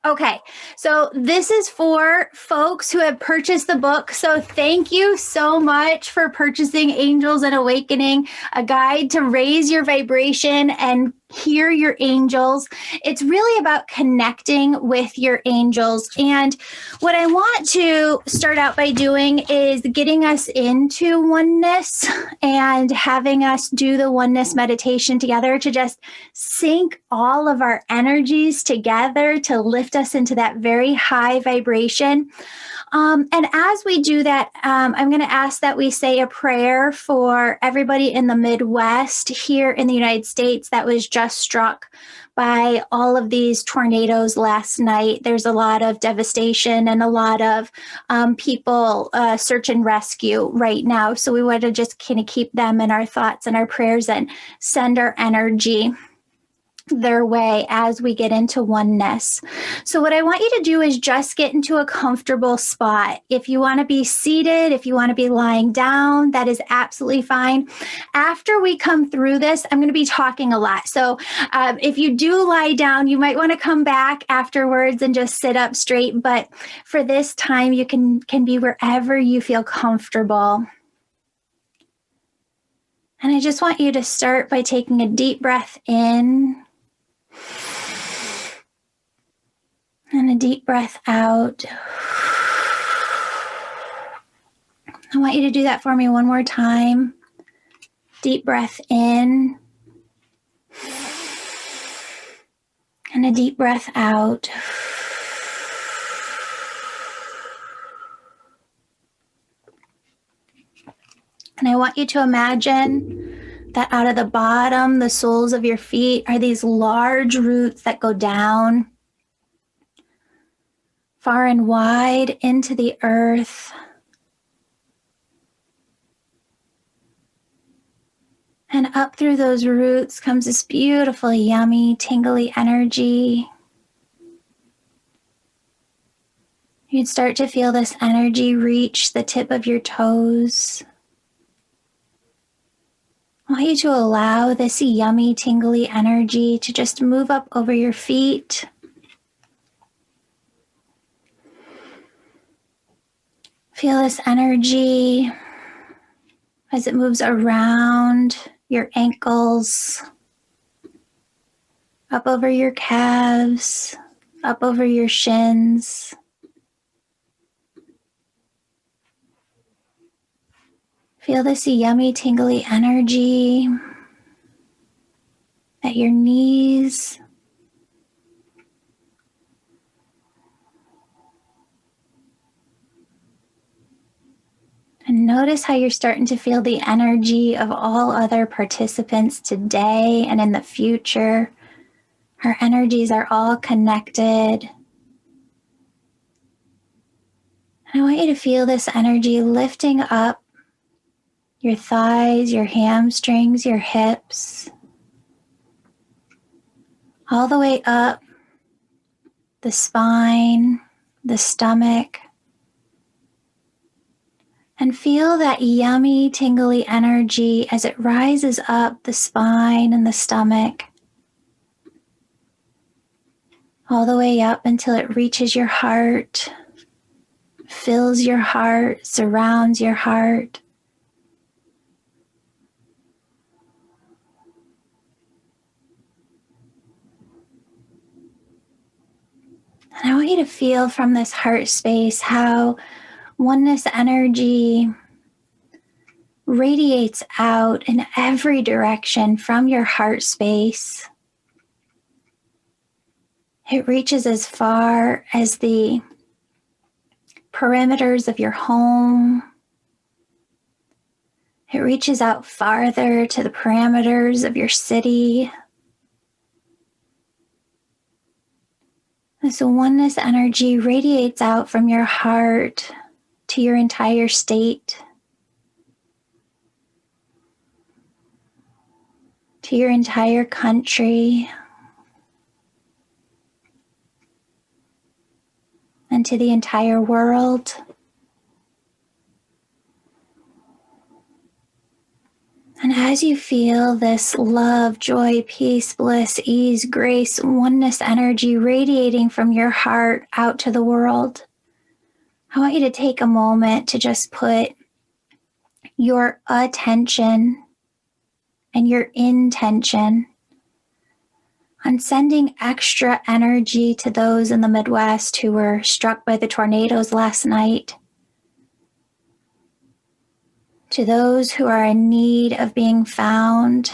Okay, so this is for folks who have purchased the book. So thank you so much for purchasing Angels and Awakening, a guide to raise your vibration and hear your angels. It's really about connecting with your angels. And what I want to start out by doing is getting us into oneness and having us do the oneness meditation together to just sync all of our energies together to lift us into that very high vibration. And as we do that, I'm going to ask that we say a prayer for everybody in the Midwest here in the United States that was just struck by all of these tornadoes last night. There's a lot of devastation and a lot of people search and rescue right now. So we want to just kind of keep them in our thoughts and our prayers and send our energy their way as we get into oneness. So what I want you to do is just get into a comfortable spot. If you want to be seated, if you want to be lying down, that is absolutely fine. After we come through this, I'm going to be talking a lot. So if you do lie down, you might want to come back afterwards and just sit up straight. But for this time, you can be wherever you feel comfortable. And I just want you to start by taking a deep breath in and a deep breath out. I want you to do that for me one more time. Deep breath in and a deep breath out. And I want you to imagine that out of the bottom, the soles of your feet are these large roots that go down far and wide into the earth. And up through those roots comes this beautiful, yummy, tingly energy. You'd start to feel this energy reach the tip of your toes. I want you to allow this yummy, tingly energy to just move up over your feet. Feel this energy as it moves around your ankles, up over your calves, up over your shins. Feel this yummy, tingly energy at your knees. And notice how you're starting to feel the energy of all other participants today and in the future. Our energies are all connected. And I want you to feel this energy lifting up your thighs, your hamstrings, your hips, all the way up the spine, the stomach. And feel that yummy, tingly energy as it rises up the spine and the stomach, all the way up until it reaches your heart, fills your heart, surrounds your heart. And I want you to feel from this heart space how oneness energy radiates out in every direction from your heart space. It reaches as far as the perimeters of your home. It reaches out farther to the parameters of your city. This oneness energy radiates out from your heart to your entire state, to your entire country, and to the entire world. And as you feel this love, joy, peace, bliss, ease, grace, oneness energy radiating from your heart out to the world, I want you to take a moment to just put your attention and your intention on sending extra energy to those in the Midwest who were struck by the tornadoes last night, to those who are in need of being found,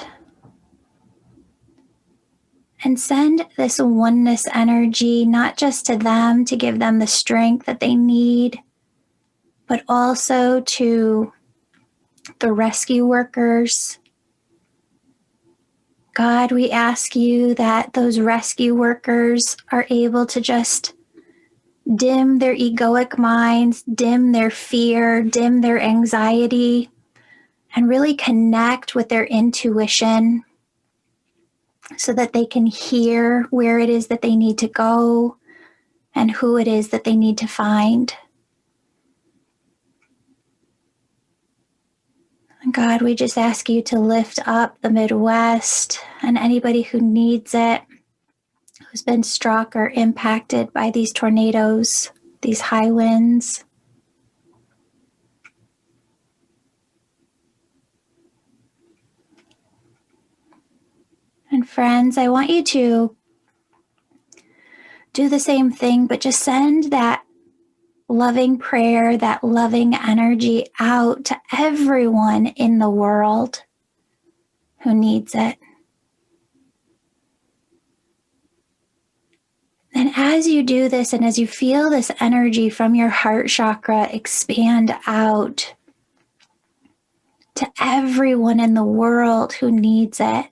and send this oneness energy not just to them to give them the strength that they need, but also to the rescue workers. God, we ask you that those rescue workers are able to just dim their egoic minds, dim their fear, dim their anxiety, and really connect with their intuition so that they can hear where it is that they need to go and who it is that they need to find. God, we just ask you to lift up the Midwest and anybody who needs it, who's been struck or impacted by these tornadoes, these high winds. And friends, I want you to do the same thing, but just send that loving prayer, that loving energy out to everyone in the world who needs it. And as you do this, and as you feel this energy from your heart chakra expand out to everyone in the world who needs it,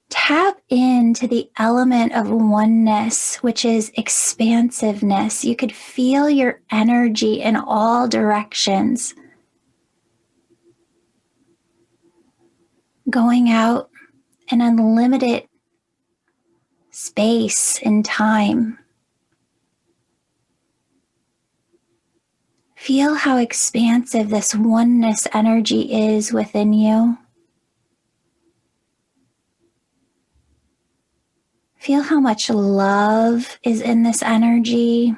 tap into the element of oneness, which is expansiveness. You could feel your energy in all directions, going out in unlimited space and time. Feel how expansive this oneness energy is within you. Feel how much love is in this energy.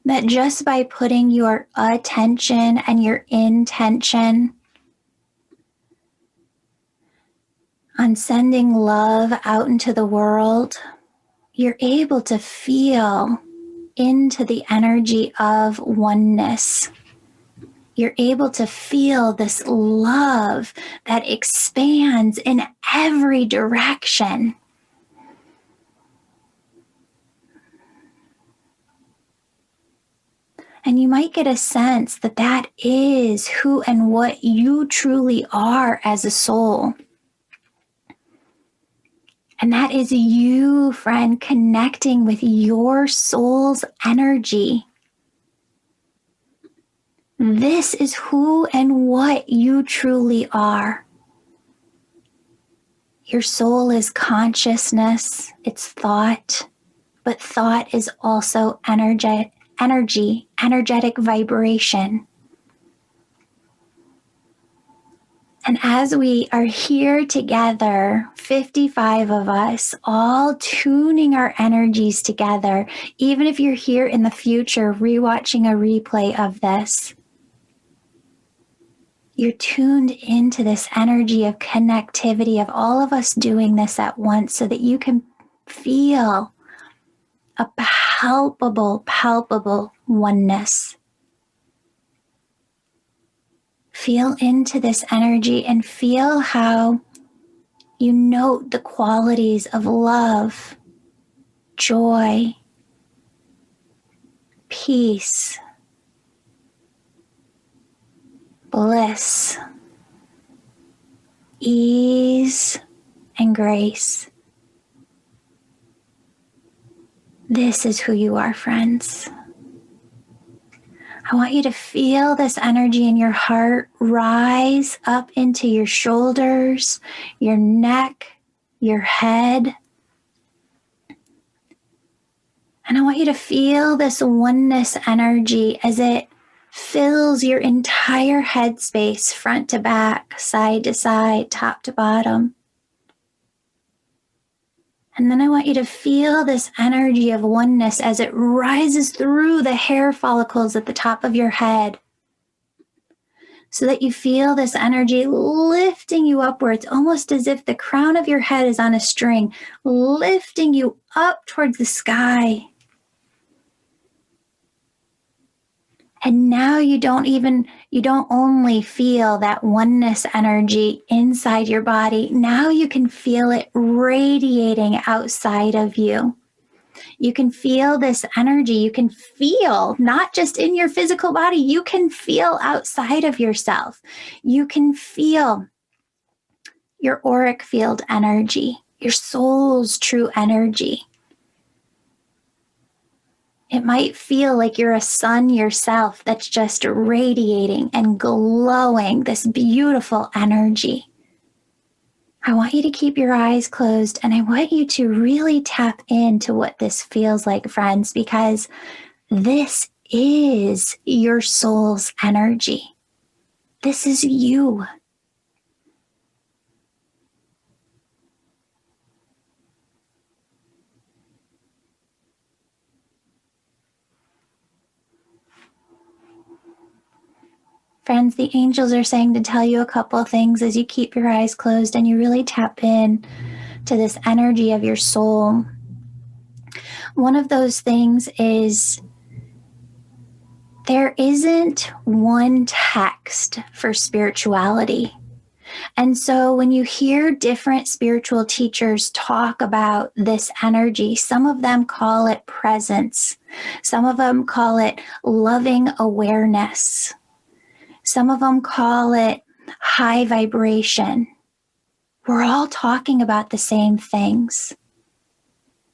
That just by putting your attention and your intention on sending love out into the world, you're able to feel into the energy of oneness. You're able to feel this love that expands in every direction. And you might get a sense that that is who and what you truly are as a soul. And that is you, friend, connecting with your soul's energy. This is who and what you truly are. Your soul is consciousness, it's thought, but thought is also energetic vibration. And as we are here together, 55 of us, all tuning our energies together, even if you're here in the future rewatching a replay of this, you're tuned into this energy of connectivity of all of us doing this at once so that you can feel a palpable oneness. Feel into this energy and feel how you note the qualities of love, joy, peace, bliss, ease, and grace. This is who you are, friends. I want you to feel this energy in your heart rise up into your shoulders, your neck, your head. And I want you to feel this oneness energy as it fills your entire headspace, front to back, side to side, top to bottom. And then I want you to feel this energy of oneness as it rises through the hair follicles at the top of your head, so that you feel this energy lifting you upwards, almost as if the crown of your head is on a string, lifting you up towards the sky. And now you don't only feel that oneness energy inside your body. Now you can feel it radiating outside of you. You can feel this energy. You can feel not just in your physical body, you can feel outside of yourself. You can feel your auric field energy, your soul's true energy. It might feel like you're a sun yourself that's just radiating and glowing this beautiful energy. I want you to keep your eyes closed, and I want you to really tap into what this feels like, friends, because this is your soul's energy. This is you. Friends, the angels are saying to tell you a couple of things as you keep your eyes closed and you really tap in to this energy of your soul. One of those things is there isn't one text for spirituality. And so when you hear different spiritual teachers talk about this energy, some of them call it presence. Some of them call it loving awareness. Some of them call it high vibration. We're all talking about the same things.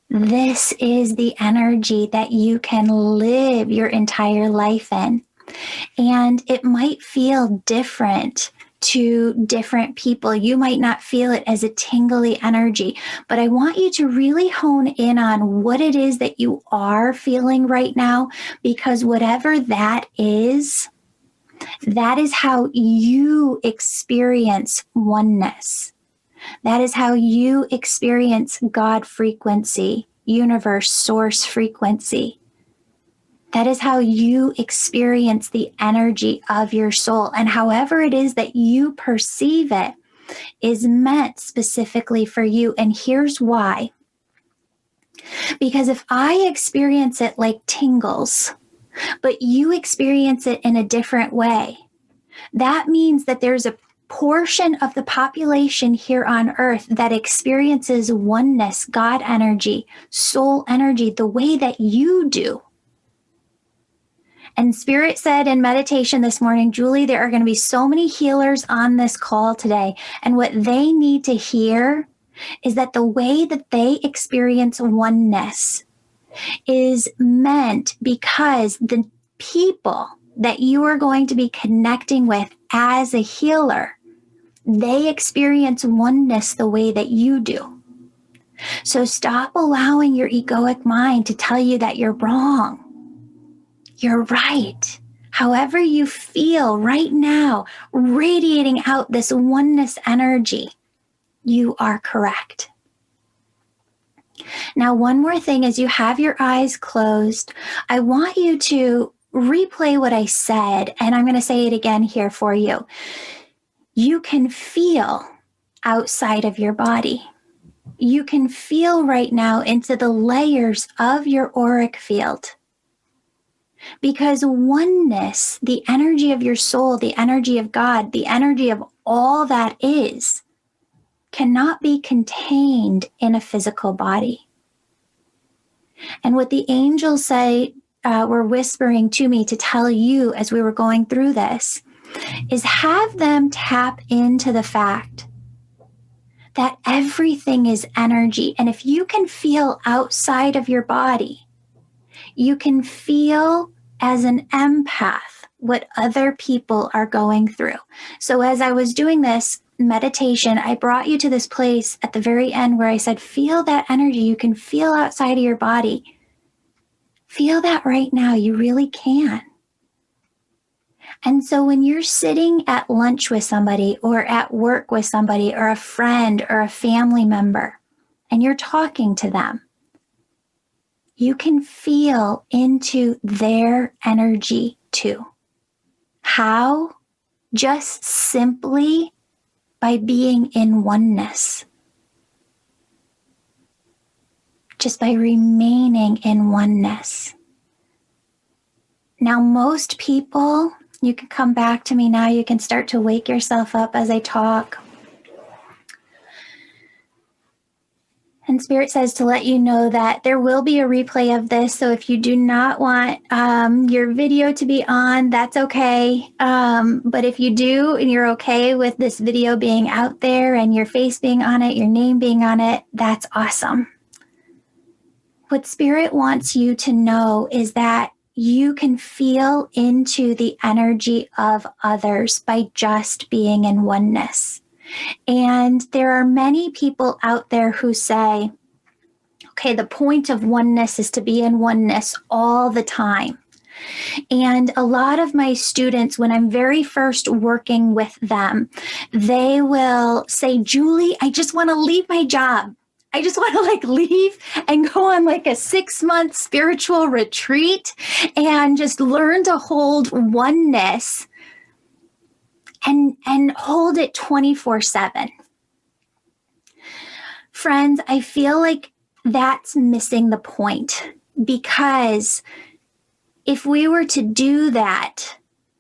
This is the energy that you can live your entire life in. And it might feel different to different people. You might not feel it as a tingly energy, but I want you to really hone in on what it is that you are feeling right now, because whatever that is how you experience oneness. That is how you experience God frequency, universe, source frequency. That is how you experience the energy of your soul. And however it is that you perceive it is meant specifically for you. And here's why. Because if I experience it like tingles, but you experience it in a different way, that means that there's a portion of the population here on earth that experiences oneness, God energy, soul energy, the way that you do. And Spirit said in meditation this morning, Julie, there are going to be so many healers on this call today. And what they need to hear is that the way that they experience oneness is meant because the people that you are going to be connecting with as a healer, they experience oneness the way that you do. So stop allowing your egoic mind to tell you that you're wrong. You're right. However you feel right now, radiating out this oneness energy, you are correct. Now, one more thing, as you have your eyes closed, I want you to replay what I said, and I'm going to say it again here for you. You can feel outside of your body. You can feel right now into the layers of your auric field. Because oneness, the energy of your soul, the energy of God, the energy of all that is, cannot be contained in a physical body. And what the angels say, were whispering to me to tell you as we were going through this, is have them tap into the fact that everything is energy. And if you can feel outside of your body, you can feel as an empath what other people are going through. So as I was doing this meditation, I brought you to this place at the very end where I said, feel that energy. You can feel outside of your body. Feel that right now. You really can. And so when you're sitting at lunch with somebody or at work with somebody or a friend or a family member, and you're talking to them, you can feel into their energy too. How? Just simply by being in oneness. Just by remaining in oneness. Now, most people, you can come back to me now, you can start to wake yourself up as I talk. And Spirit says to let you know that there will be a replay of this. So if you do not want your video to be on, that's okay. But if you do, and you're okay with this video being out there and your face being on it, your name being on it, that's awesome. What Spirit wants you to know is that you can feel into the energy of others by just being in oneness. And there are many people out there who say, okay, the point of oneness is to be in oneness all the time. And a lot of my students, when I'm very first working with them, they will say, Julie, I just want to leave my job. I just want to leave and go on a 6-month spiritual retreat and just learn to hold oneness and hold it 24/7. Friends, I feel like that's missing the point, because if we were to do that,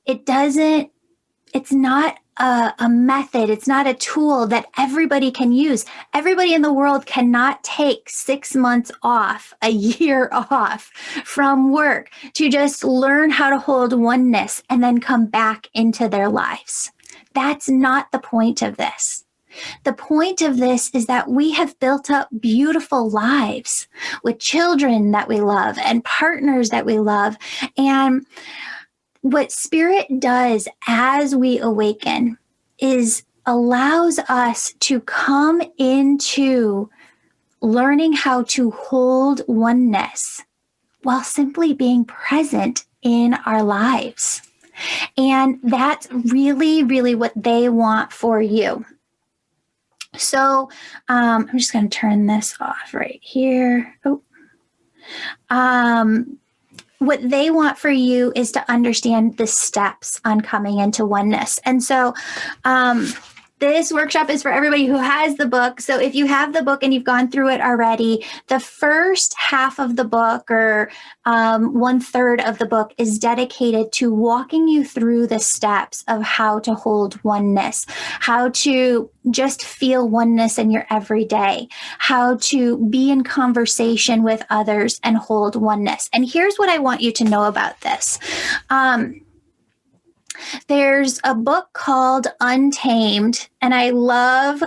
it's not a method, it's not a tool that everybody can use. Everybody in the world cannot take 6 months off, a year off from work to just learn how to hold oneness and then come back into their lives. That's not the point of this. The point of this is that we have built up beautiful lives with children that we love and partners that we love. And what Spirit does as we awaken is allows us to come into learning how to hold oneness while simply being present in our lives. And that's really, really what they want for you. So I'm just going to turn this off right here. What they want for you is to understand the steps on coming into oneness. And so this workshop is for everybody who has the book. So if you have the book and you've gone through it already, the first half of the book, or 1/3 of the book, is dedicated to walking you through the steps of how to hold oneness, how to just feel oneness in your everyday, how to be in conversation with others and hold oneness. And here's what I want you to know about this. There's a book called Untamed, and I love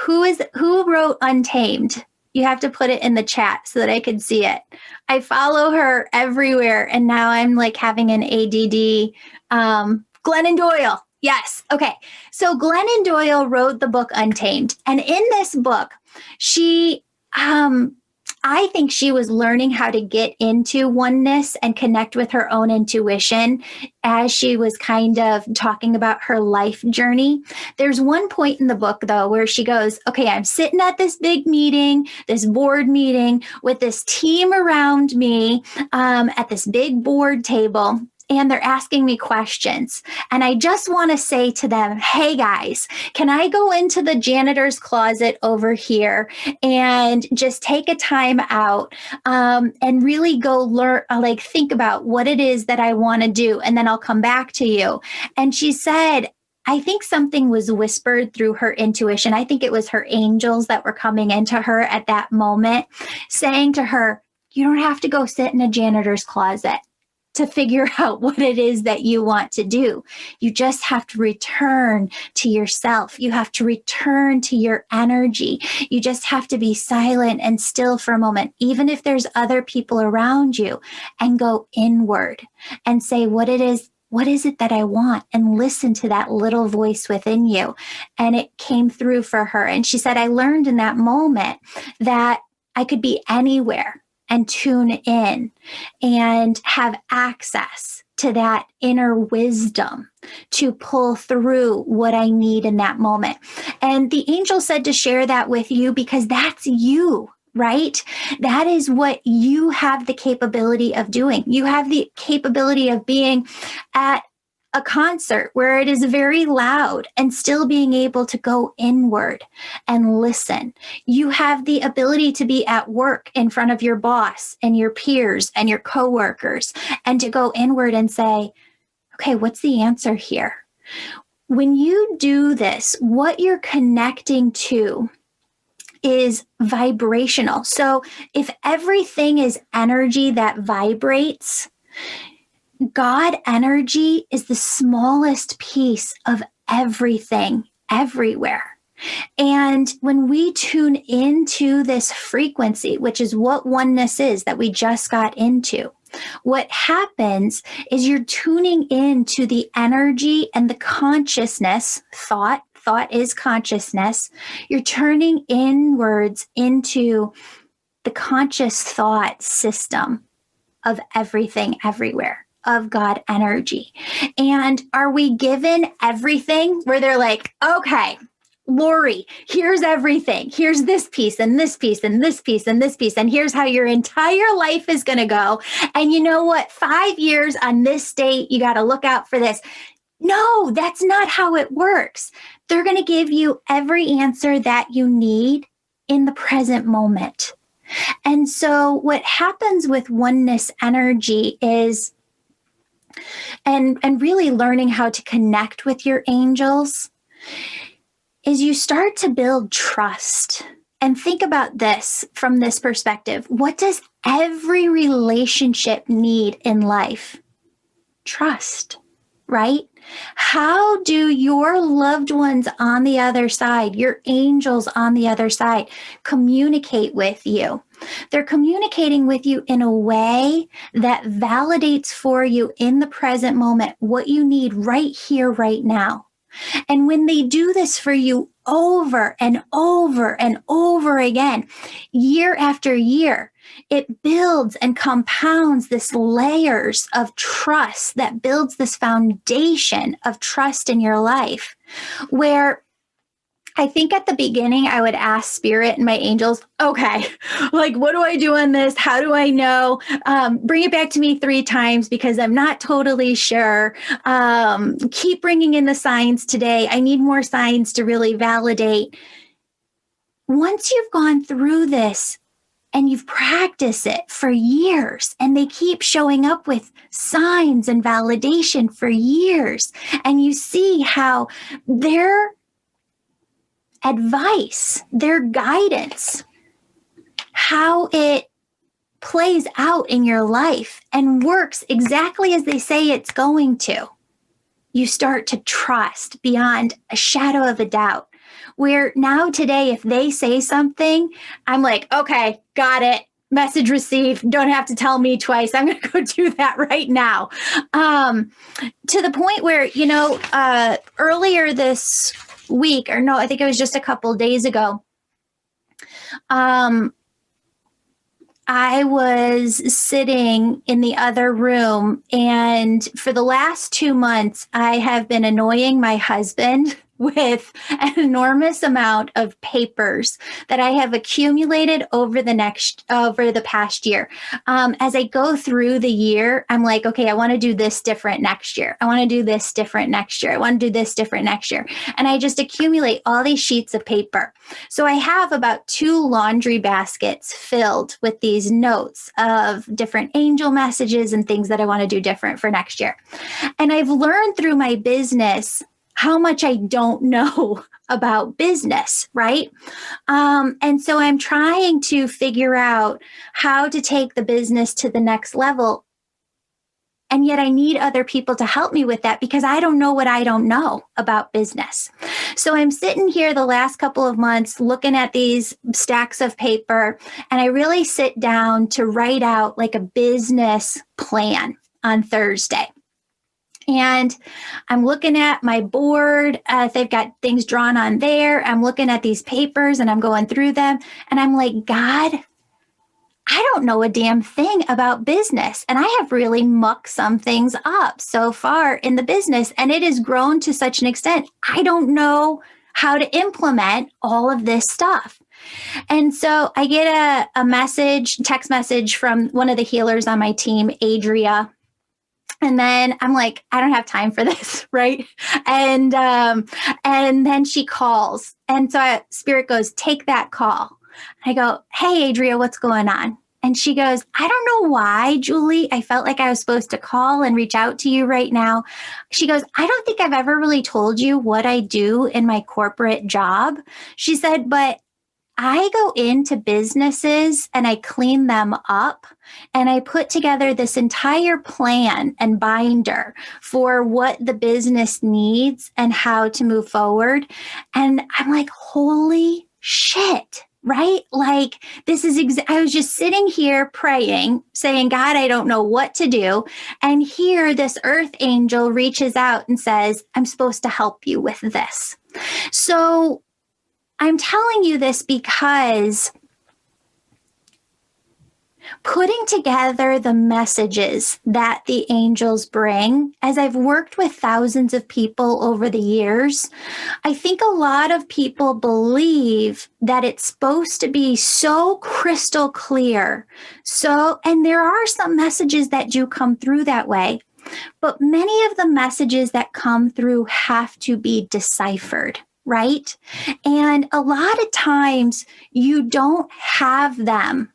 who wrote Untamed. You have to put it in the chat so that I can see it. I follow her everywhere, and now I'm having an ADD. Glennon Doyle. Yes. Okay. So Glennon Doyle wrote the book Untamed, and in this book, she I think she was learning how to get into oneness and connect with her own intuition as she was kind of talking about her life journey. There's one point in the book, though, where she goes, okay, I'm sitting at this big meeting, this board meeting with this team around me at this big board table. And they're asking me questions. And I just want to say to them, hey guys, can I go into the janitor's closet over here and just take a time out and really go learn, think about what it is that I want to do. And then I'll come back to you. And she said, I think something was whispered through her intuition. I think it was her angels that were coming into her at that moment, saying to her, you don't have to go sit in a janitor's closet to figure out what it is that you want to do. You just have to return to yourself. You have to return to your energy. You just have to be silent and still for a moment, even if there's other people around you, and go inward and say, what is it that I want? And listen to that little voice within you. And it came through for her. And she said, I learned in that moment that I could be anywhere and tune in and have access to that inner wisdom to pull through what I need in that moment. And the angel said to share that with you because that's you, right? That is what you have the capability of doing. You have the capability of being at a concert where it is very loud and still being able to go inward and listen. You have the ability to be at work in front of your boss and your peers and your coworkers and to go inward and say, okay, what's the answer here? When you do this, what you're connecting to is vibrational. So if everything is energy that vibrates, God energy is the smallest piece of everything, everywhere. And when we tune into this frequency, which is what oneness is that we just got into, what happens is you're tuning into the energy and the consciousness, thought is consciousness. You're turning inwards into the conscious thought system of everything, everywhere, of God energy. And are we given everything where they're like, okay, Lori, here's everything. Here's this piece and this piece and this piece and this piece. And here's how your entire life is going to go. And you know what? 5 years on this date, you got to look out for this. No, that's not how it works. They're going to give you every answer that you need in the present moment. And so what happens with oneness energy is, and really learning how to connect with your angels, is you start to build trust. And think about this from this perspective. What does every relationship need in life? Trust, right? How do your loved ones on the other side, your angels on the other side, communicate with you? They're communicating with you in a way that validates for you in the present moment what you need right here, right now. And when they do this for you over and over and over again, year after year, it builds and compounds this layers of trust that builds this foundation of trust in your life, where I think at the beginning, I would ask Spirit and my angels, okay, like, what do I do on this? How do I know? Bring it back to me 3 times because I'm not totally sure. Keep bringing in the signs today. I need more signs to really validate. Once you've gone through this and you've practiced it for years and they keep showing up with signs and validation for years, and you see how their advice, their guidance, how it plays out in your life and works exactly as they say it's going to, you start to trust beyond a shadow of a doubt. Where now today, if they say something, I'm like, okay, got it. Message received. Don't have to tell me twice. I'm going to go do that right now. To the point where, earlier this week, or no, I think it was just a couple days ago, I was sitting in the other room, and for the last 2 months, I have been annoying my husband with an enormous amount of papers that I have accumulated over the past year. As I go through the year, I'm like, okay, I want to do this different next year. I want to do this different next year. I want to do this different next year. And I just accumulate all these sheets of paper. So I have about 2 laundry baskets filled with these notes of different angel messages and things that I want to do different for next year. And I've learned through my business how much I don't know about business, right? And so I'm trying to figure out how to take the business to the next level. And yet I need other people to help me with that because I don't know what I don't know about business. So I'm sitting here the last couple of months looking at these stacks of paper, and I really sit down to write out like a business plan on Thursday. And I'm looking at my board. They've got things drawn on there. I'm looking at these papers and I'm going through them. And I'm like, God, I don't know a damn thing about business. And I have really mucked some things up so far in the business. And it has grown to such an extent. I don't know how to implement all of this stuff. And so I get a text message from one of the healers on my team, Adria. And then I'm like, I don't have time for this, right? And then she calls. And so Spirit goes, take that call. I go, hey, Adria, what's going on? And she goes, I don't know why, Julie. I felt like I was supposed to call and reach out to you right now. She goes, I don't think I've ever really told you what I do in my corporate job. She said, but I go into businesses and I clean them up and I put together this entire plan and binder for what the business needs and how to move forward. And I'm like, holy shit, right? Like this is, I was just sitting here praying, saying, God, I don't know what to do. And here this earth angel reaches out and says, I'm supposed to help you with this. So I'm telling you this because putting together the messages that the angels bring, as I've worked with thousands of people over the years, I think a lot of people believe that it's supposed to be so crystal clear. And there are some messages that do come through that way, but many of the messages that come through have to be deciphered. Right? And a lot of times you don't have them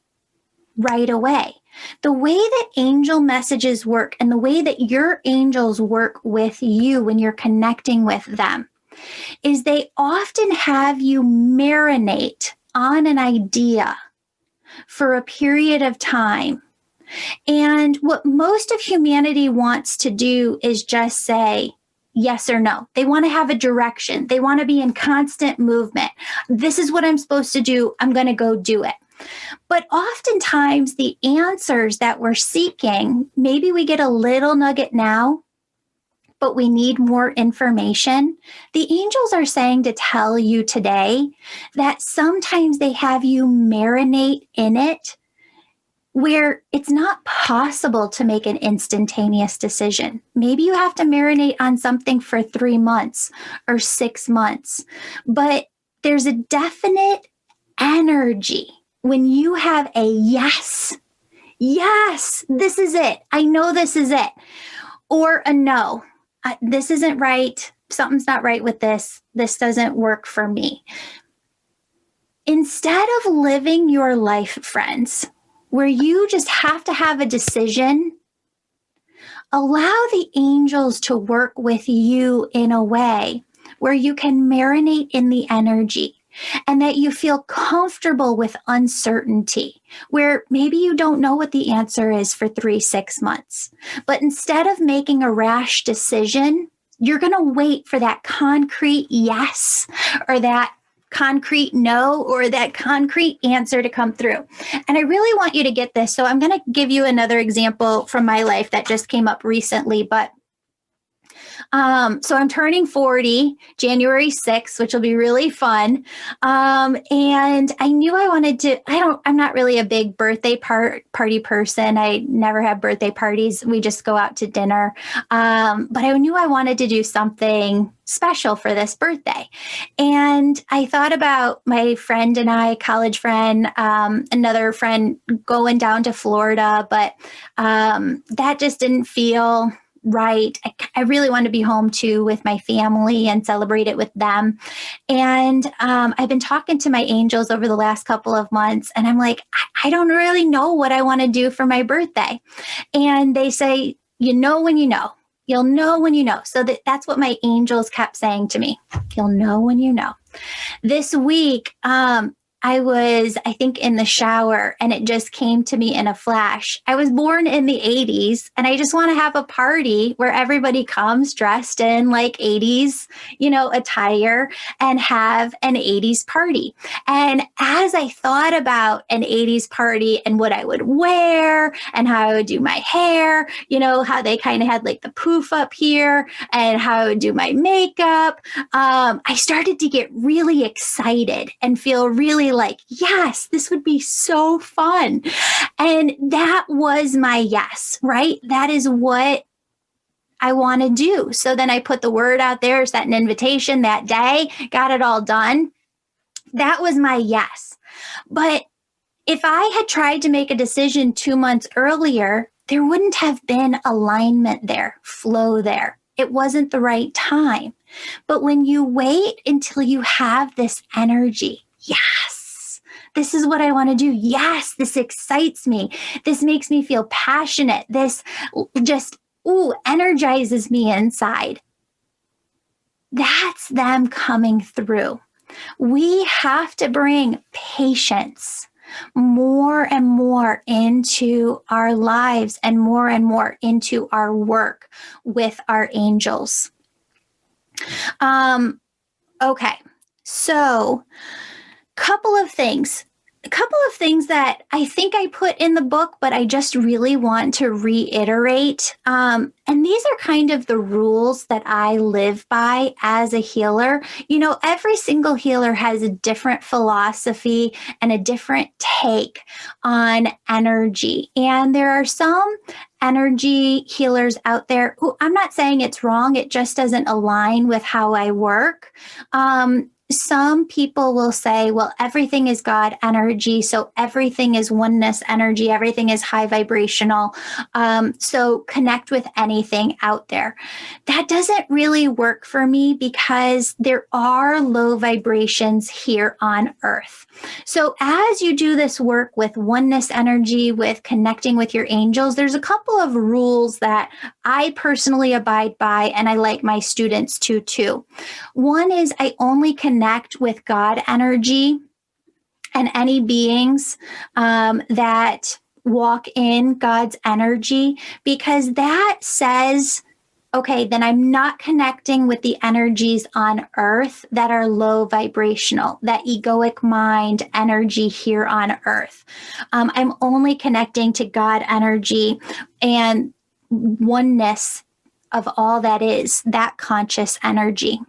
right away. The way that angel messages work and the way that your angels work with you when you're connecting with them is they often have you marinate on an idea for a period of time. And what most of humanity wants to do is just say, yes or no. They want to have a direction. They want to be in constant movement. This is what I'm supposed to do. I'm going to go do it. But oftentimes the answers that we're seeking, maybe we get a little nugget now, but we need more information. The angels are saying to tell you today that sometimes they have you marinate in it where it's not possible to make an instantaneous decision. Maybe you have to marinate on something for 3 months or 6 months, but there's a definite energy when you have a yes, this is it. I know this is it. Or a no, this isn't right. Something's not right with this. This doesn't work for me. Instead of living your life, friends, where you just have to have a decision, allow the angels to work with you in a way where you can marinate in the energy and that you feel comfortable with uncertainty, where maybe you don't know what the answer is for 3-6 months. But instead of making a rash decision, you're going to wait for that concrete yes or that concrete no or that concrete answer to come through. And I really want you to get this. So I'm going to give you another example from my life that just came up recently, but so I'm turning 40 January 6th, which will be really fun. And I knew I wanted to, I'm not really a big birthday party person. I never have birthday parties. We just go out to dinner. But I knew I wanted to do something special for this birthday. And I thought about my friend and I, college friend, another friend going down to Florida, but that just didn't feel right. I really want to be home too with my family and celebrate it with them. And I've been talking to my angels over the last couple of months, and I'm like, I don't really know what I want to do for my birthday. And they say, you know when you know. You'll know when you know. So that's what my angels kept saying to me. You'll know when you know. This week, I was, I think, in the shower, and it just came to me in a flash. I was born in the 80s, and I just want to have a party where everybody comes dressed in like 80s, attire and have an 80s party. And as I thought about an 80s party and what I would wear and how I would do my hair, how they kind of had like the poof up here and how I would do my makeup, I started to get really excited and feel really like, yes, this would be so fun. And that was my yes, right? That is what I want to do. So then I put the word out there, set an invitation that day, got it all done. That was my yes. But if I had tried to make a decision 2 months earlier, there wouldn't have been alignment there, flow there. It wasn't the right time. But when you wait until you have this energy, yes, this is what I want to do. Yes, this excites me. This makes me feel passionate. This just, energizes me inside. That's them coming through. We have to bring patience more and more into our lives and more into our work with our angels. Okay, so couple of things that I think I put in the book, but I just really want to reiterate. And these are kind of the rules that I live by as a healer. You know, every single healer has a different philosophy and a different take on energy. And there are some energy healers out there who, I'm not saying it's wrong, it just doesn't align with how I work. Some people will say, well, everything is God energy, so everything is oneness energy, everything is high vibrational, so connect with anything out there. That doesn't really work for me because there are low vibrations here on Earth. So as you do this work with oneness energy, with connecting with your angels, there's a couple of rules that I personally abide by, and I like my students to too. One is I only connect with God energy and any beings that walk in God's energy, because that says, okay, then I'm not connecting with the energies on Earth that are low vibrational, that egoic mind energy here on Earth. I'm only connecting to God energy and oneness of all that is, that conscious energy.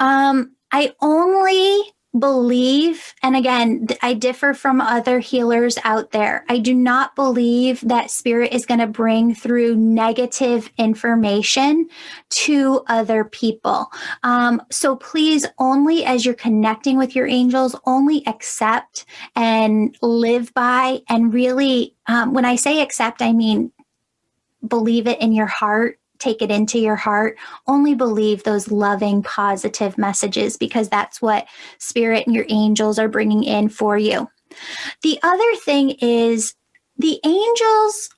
I only believe, and again, I differ from other healers out there. I do not believe that spirit is going to bring through negative information to other people. So please, only as you're connecting with your angels, only accept and live by, and really, when I say accept, I mean believe it in your heart. Take it into your heart. Only believe those loving, positive messages, because that's what spirit and your angels are bringing in for you. The other thing is the angels.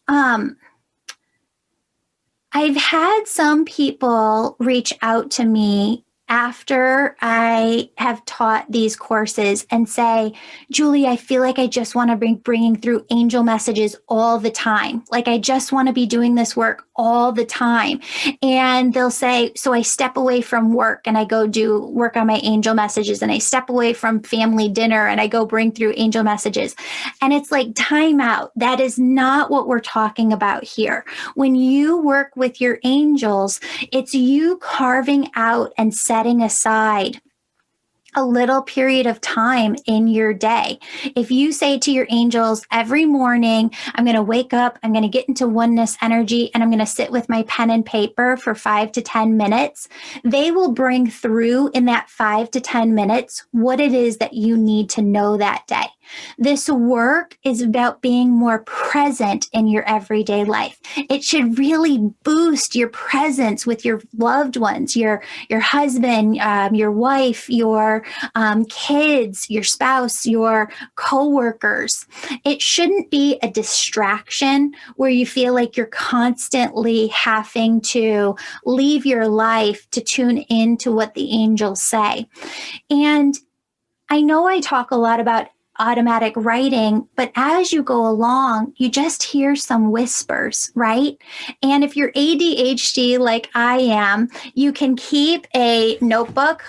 I've had some people reach out to me after I have taught these courses and say, Julie, I feel like I just want to be bringing through angel messages all the time. Like I just want to be doing this work all the time. And they'll say, so I step away from work and I go do work on my angel messages, and I step away from family dinner and I go bring through angel messages. And it's like, time out. That is not what we're talking about here. When you work with your angels, it's you carving out and setting aside a little period of time in your day. If you say to your angels every morning, I'm going to wake up, I'm going to get into oneness energy, and I'm going to sit with my pen and paper for 5 to 10 minutes, they will bring through in that 5 to 10 minutes what it is that you need to know that day. This work is about being more present in your everyday life. It should really boost your presence with your loved ones, your husband, your wife, your kids, your spouse, your coworkers. It shouldn't be a distraction where you feel like you're constantly having to leave your life to tune into what the angels say. And I know I talk a lot about automatic writing, but as you go along, you just hear some whispers, right? And if you're ADHD like I am, you can keep a notebook,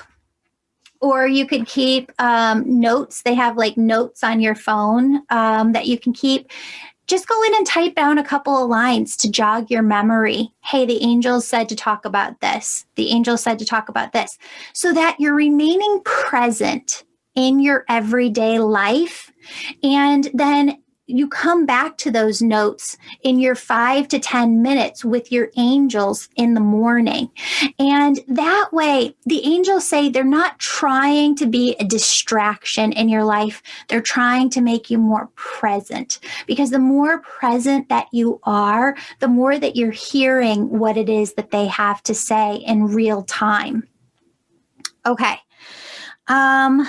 or you could keep notes. They have like notes on your phone that you can keep. Just go in and type down a couple of lines to jog your memory. Hey, the angels said to talk about this. The angels said to talk about this. So that you're remaining present in your everyday life. And then you come back to those notes in your 5 to 10 minutes with your angels in the morning. And that way, the angels say they're not trying to be a distraction in your life. They're trying to make you more present, because the more present that you are, the more that you're hearing what it is that they have to say in real time. Okay. All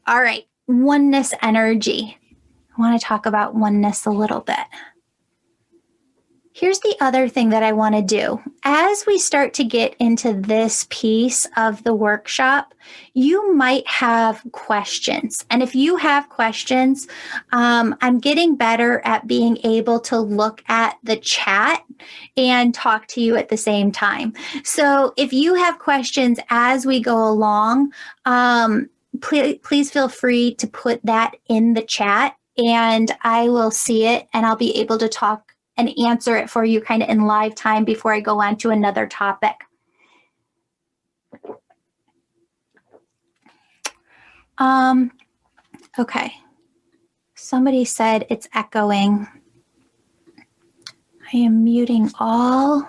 right. Oneness energy. I want to talk about oneness a little bit. Here's the other thing that I want to do. As we start to get into this piece of the workshop, you might have questions. And if you have questions, I'm getting better at being able to look at the chat and talk to you at the same time. So if you have questions as we go along, please feel free to put that in the chat, and I will see it and I'll be able to talk and answer it for you kind of in live time before I go on to another topic. Okay. Somebody said it's echoing. I am muting all.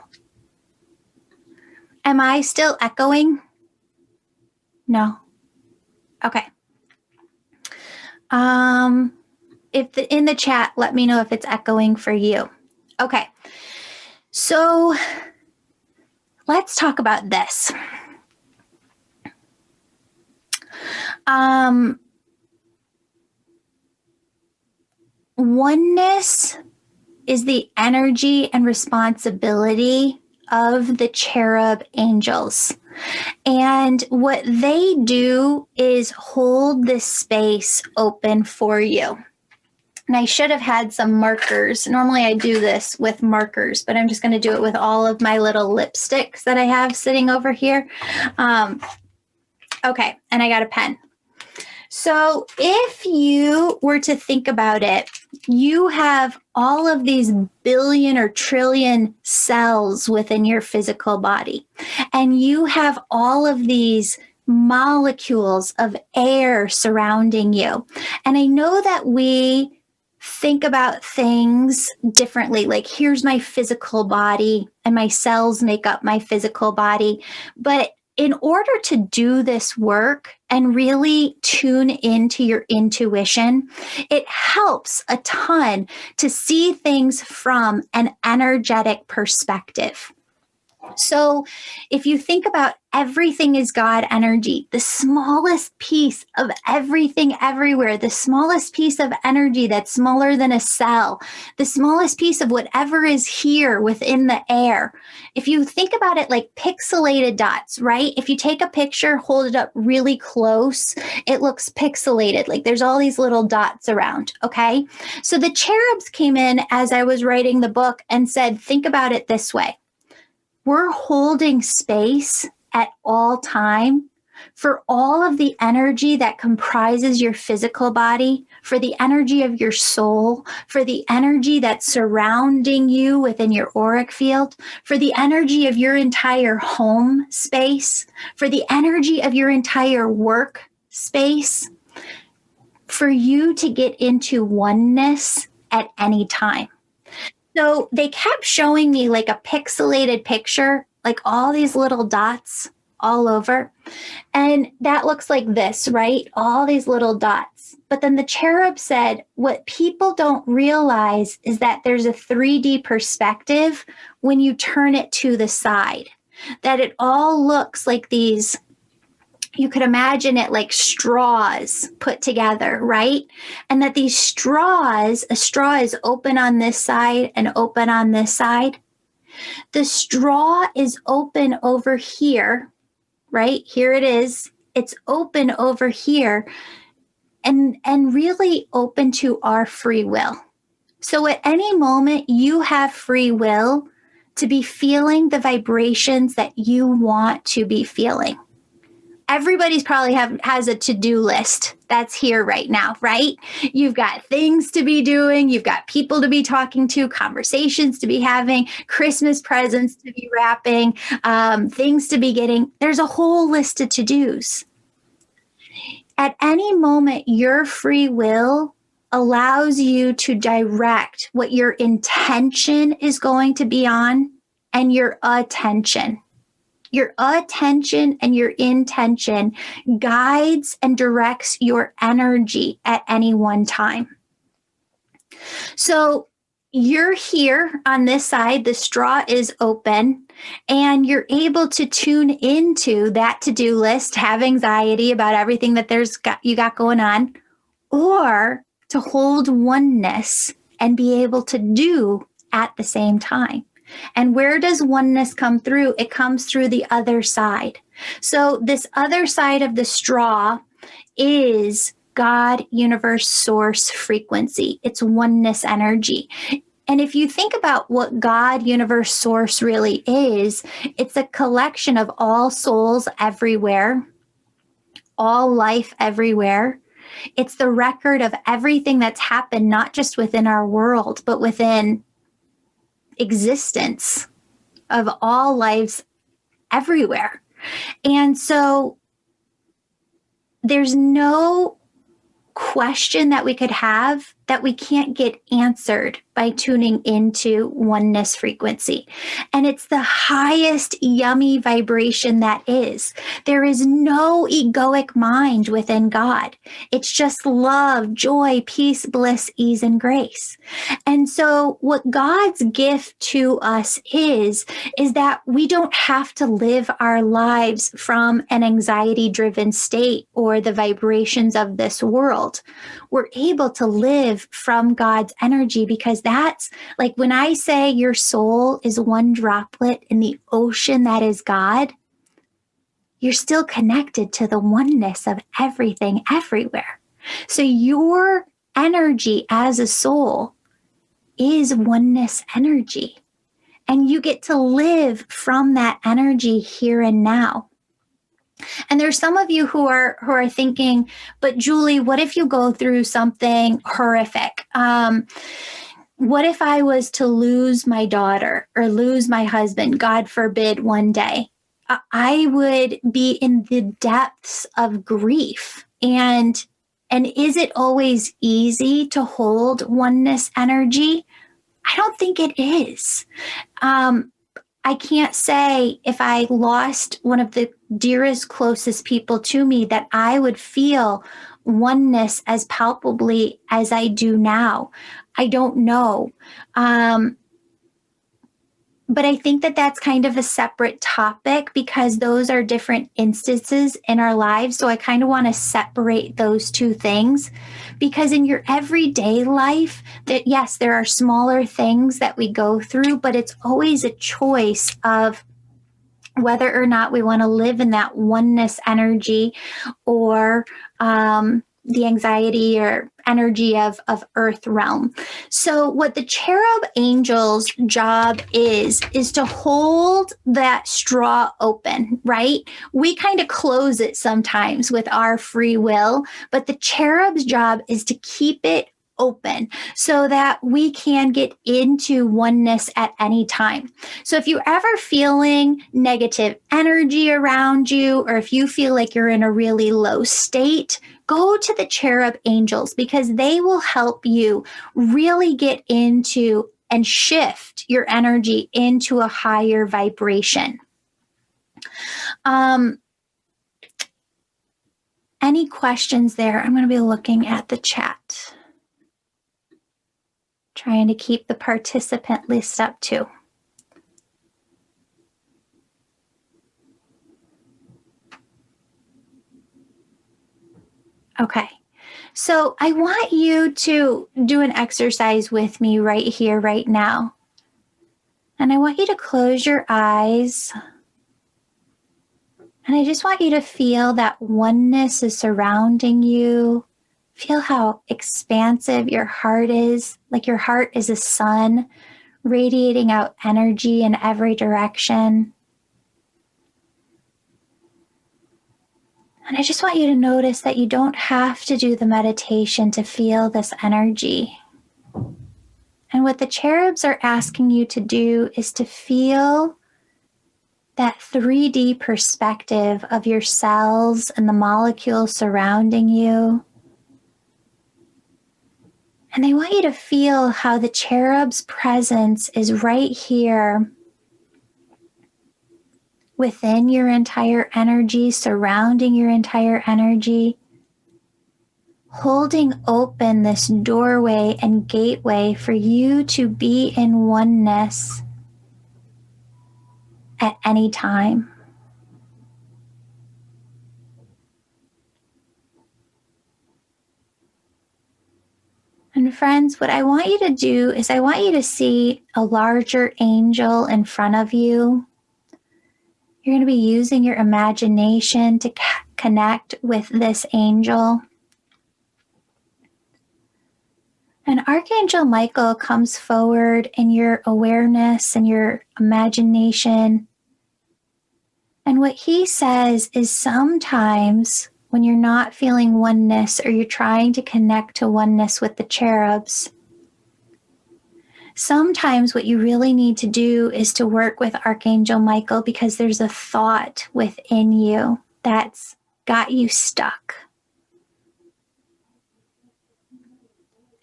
Am I still echoing? No. Okay. In the chat, let me know if it's echoing for you. Okay. So let's talk about this. Oneness is the energy and responsibility of the cherub angels. And what they do is hold this space open for you. And I should have had some markers. Normally I do this with markers, but I'm just going to do it with all of my little lipsticks that I have sitting over here. Okay, and I got a pen. So if you were to think about it, you have all of these billion or trillion cells within your physical body, and you have all of these molecules of air surrounding you. And I know that we think about things differently. Like, here's my physical body and my cells make up my physical body. But in order to do this work and really tune into your intuition, it helps a ton to see things from an energetic perspective. So if you think about everything is God energy, the smallest piece of everything everywhere, the smallest piece of energy that's smaller than a cell, the smallest piece of whatever is here within the air. If you think about it like pixelated dots, right? If you take a picture, hold it up really close, it looks pixelated. Like there's all these little dots around, okay? So the cherubs came in as I was writing the book and said, think about it this way. We're holding space at all time for all of the energy that comprises your physical body, for the energy of your soul, for the energy that's surrounding you within your auric field, for the energy of your entire home space, for the energy of your entire work space, for you to get into oneness at any time. So they kept showing me like a pixelated picture, like all these little dots all over. And that looks like this, right? All these little dots. But then the cherub said, what people don't realize is that there's a 3D perspective when you turn it to the side, that it all looks like these. You could imagine it like straws put together, right? And that these straws, a straw is open on this side and open on this side. The straw is open over here, right? Here it is. It's open over here and really open to our free will. So at any moment, you have free will to be feeling the vibrations that you want to be feeling. Everybody's probably has a to-do list that's here right now, right? You've got things to be doing. You've got people to be talking to, conversations to be having, Christmas presents to be wrapping, things to be getting. There's a whole list of to-dos. At any moment, your free will allows you to direct what your intention is going to be on and your attention. Your attention and your intention guides and directs your energy at any one time. So you're here on this side, the straw is open, and you're able to tune into that to-do list, have anxiety about everything that you got going on, or to hold oneness and be able to do at the same time. And where does oneness come through? It comes through the other side. So this other side of the straw is God, universe, source, frequency. It's oneness energy. And if you think about what God, universe, source really is, it's a collection of all souls everywhere, all life everywhere. It's the record of everything that's happened, not just within our world, but within existence of all lives everywhere. And so there's no question that we could have that we can't get answered by tuning into oneness frequency. And it's the highest yummy vibration that is. There is no egoic mind within God. It's just love, joy, peace, bliss, ease, and grace. And so what God's gift to us is that we don't have to live our lives from an anxiety-driven state or the vibrations of this world. We're able to live from God's energy, because that's like when I say your soul is one droplet in the ocean that is God, you're still connected to the oneness of everything everywhere. So your energy as a soul is oneness energy, and you get to live from that energy here and now. And there's some of you who are thinking, but Julie, what if you go through something horrific? What if I was to lose my daughter or lose my husband, God forbid, one day? I would be in the depths of grief. And is it always easy to hold oneness energy? I don't think it is. I can't say if I lost one of the dearest, closest people to me that I would feel oneness as palpably as I do now. I don't know. But I think that that's kind of a separate topic, because those are different instances in our lives. So I kind of want to separate those two things, because in your everyday life, that yes, there are smaller things that we go through, but it's always a choice of whether or not we want to live in that oneness energy or the anxiety or energy of earth realm. So what the cherub angel's job is to hold that straw open, right? We kind of close it sometimes with our free will, but the cherub's job is to keep it open so that we can get into oneness at any time. So if you're ever feeling negative energy around you, or if you feel like you're in a really low state, go to the cherub angels, because they will help you really get into and shift your energy into a higher vibration. Any questions there? I'm going to be looking at the chat, trying to keep the participant list up too. Okay, so I want you to do an exercise with me right here, right now. And I want you to close your eyes. And I just want you to feel that oneness is surrounding you. Feel how expansive your heart is, like your heart is a sun radiating out energy in every direction. And I just want you to notice that you don't have to do the meditation to feel this energy. And what the cherubs are asking you to do is to feel that 3D perspective of your cells and the molecules surrounding you. And they want you to feel how the cherub's presence is right here within your entire energy, surrounding your entire energy, holding open this doorway and gateway for you to be in oneness at any time. And friends, what I want you to do is I want you to see a larger angel in front of you. You're going to be using your imagination to connect with this angel. And Archangel Michael comes forward in your awareness and your imagination. And what he says is sometimes when you're not feeling oneness or you're trying to connect to oneness with the cherubs, sometimes what you really need to do is to work with Archangel Michael because there's a thought within you that's got you stuck.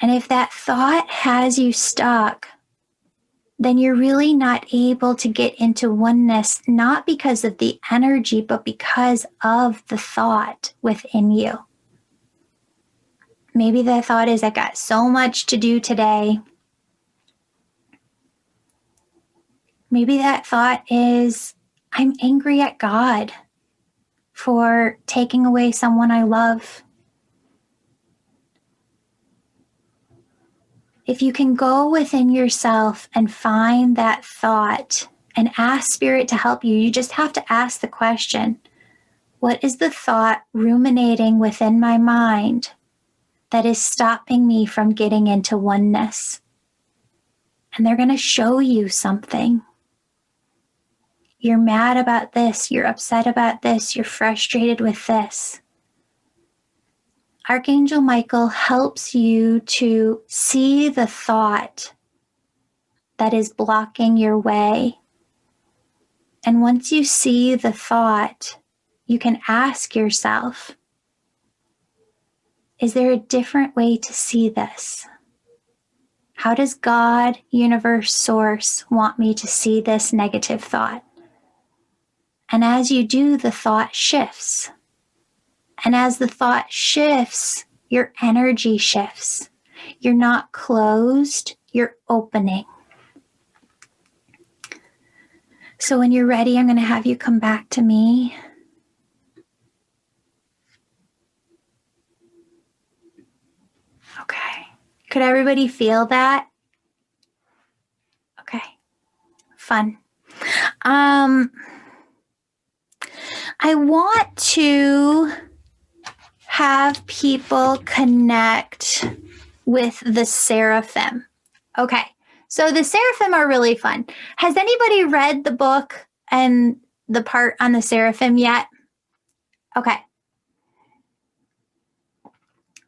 And if that thought has you stuck, then you're really not able to get into oneness, not because of the energy, but because of the thought within you. Maybe the thought is, I got so much to do today. Maybe that thought is, I'm angry at God for taking away someone I love. If you can go within yourself and find that thought and ask Spirit to help you, you just have to ask the question, what is the thought ruminating within my mind that is stopping me from getting into oneness? And they're going to show you something. You're mad about this, you're upset about this, you're frustrated with this. Archangel Michael helps you to see the thought that is blocking your way. And once you see the thought, you can ask yourself, is there a different way to see this? How does God, universe, source want me to see this negative thought? And as you do, the thought shifts. And as the thought shifts, your energy shifts. You're not closed, you're opening. So when you're ready, I'm going to have you come back to me. Okay. Could everybody feel that? Okay. Fun. I want to have people connect with the Seraphim. Okay, so the Seraphim are really fun. Has anybody read the book and the part on the Seraphim yet? Okay.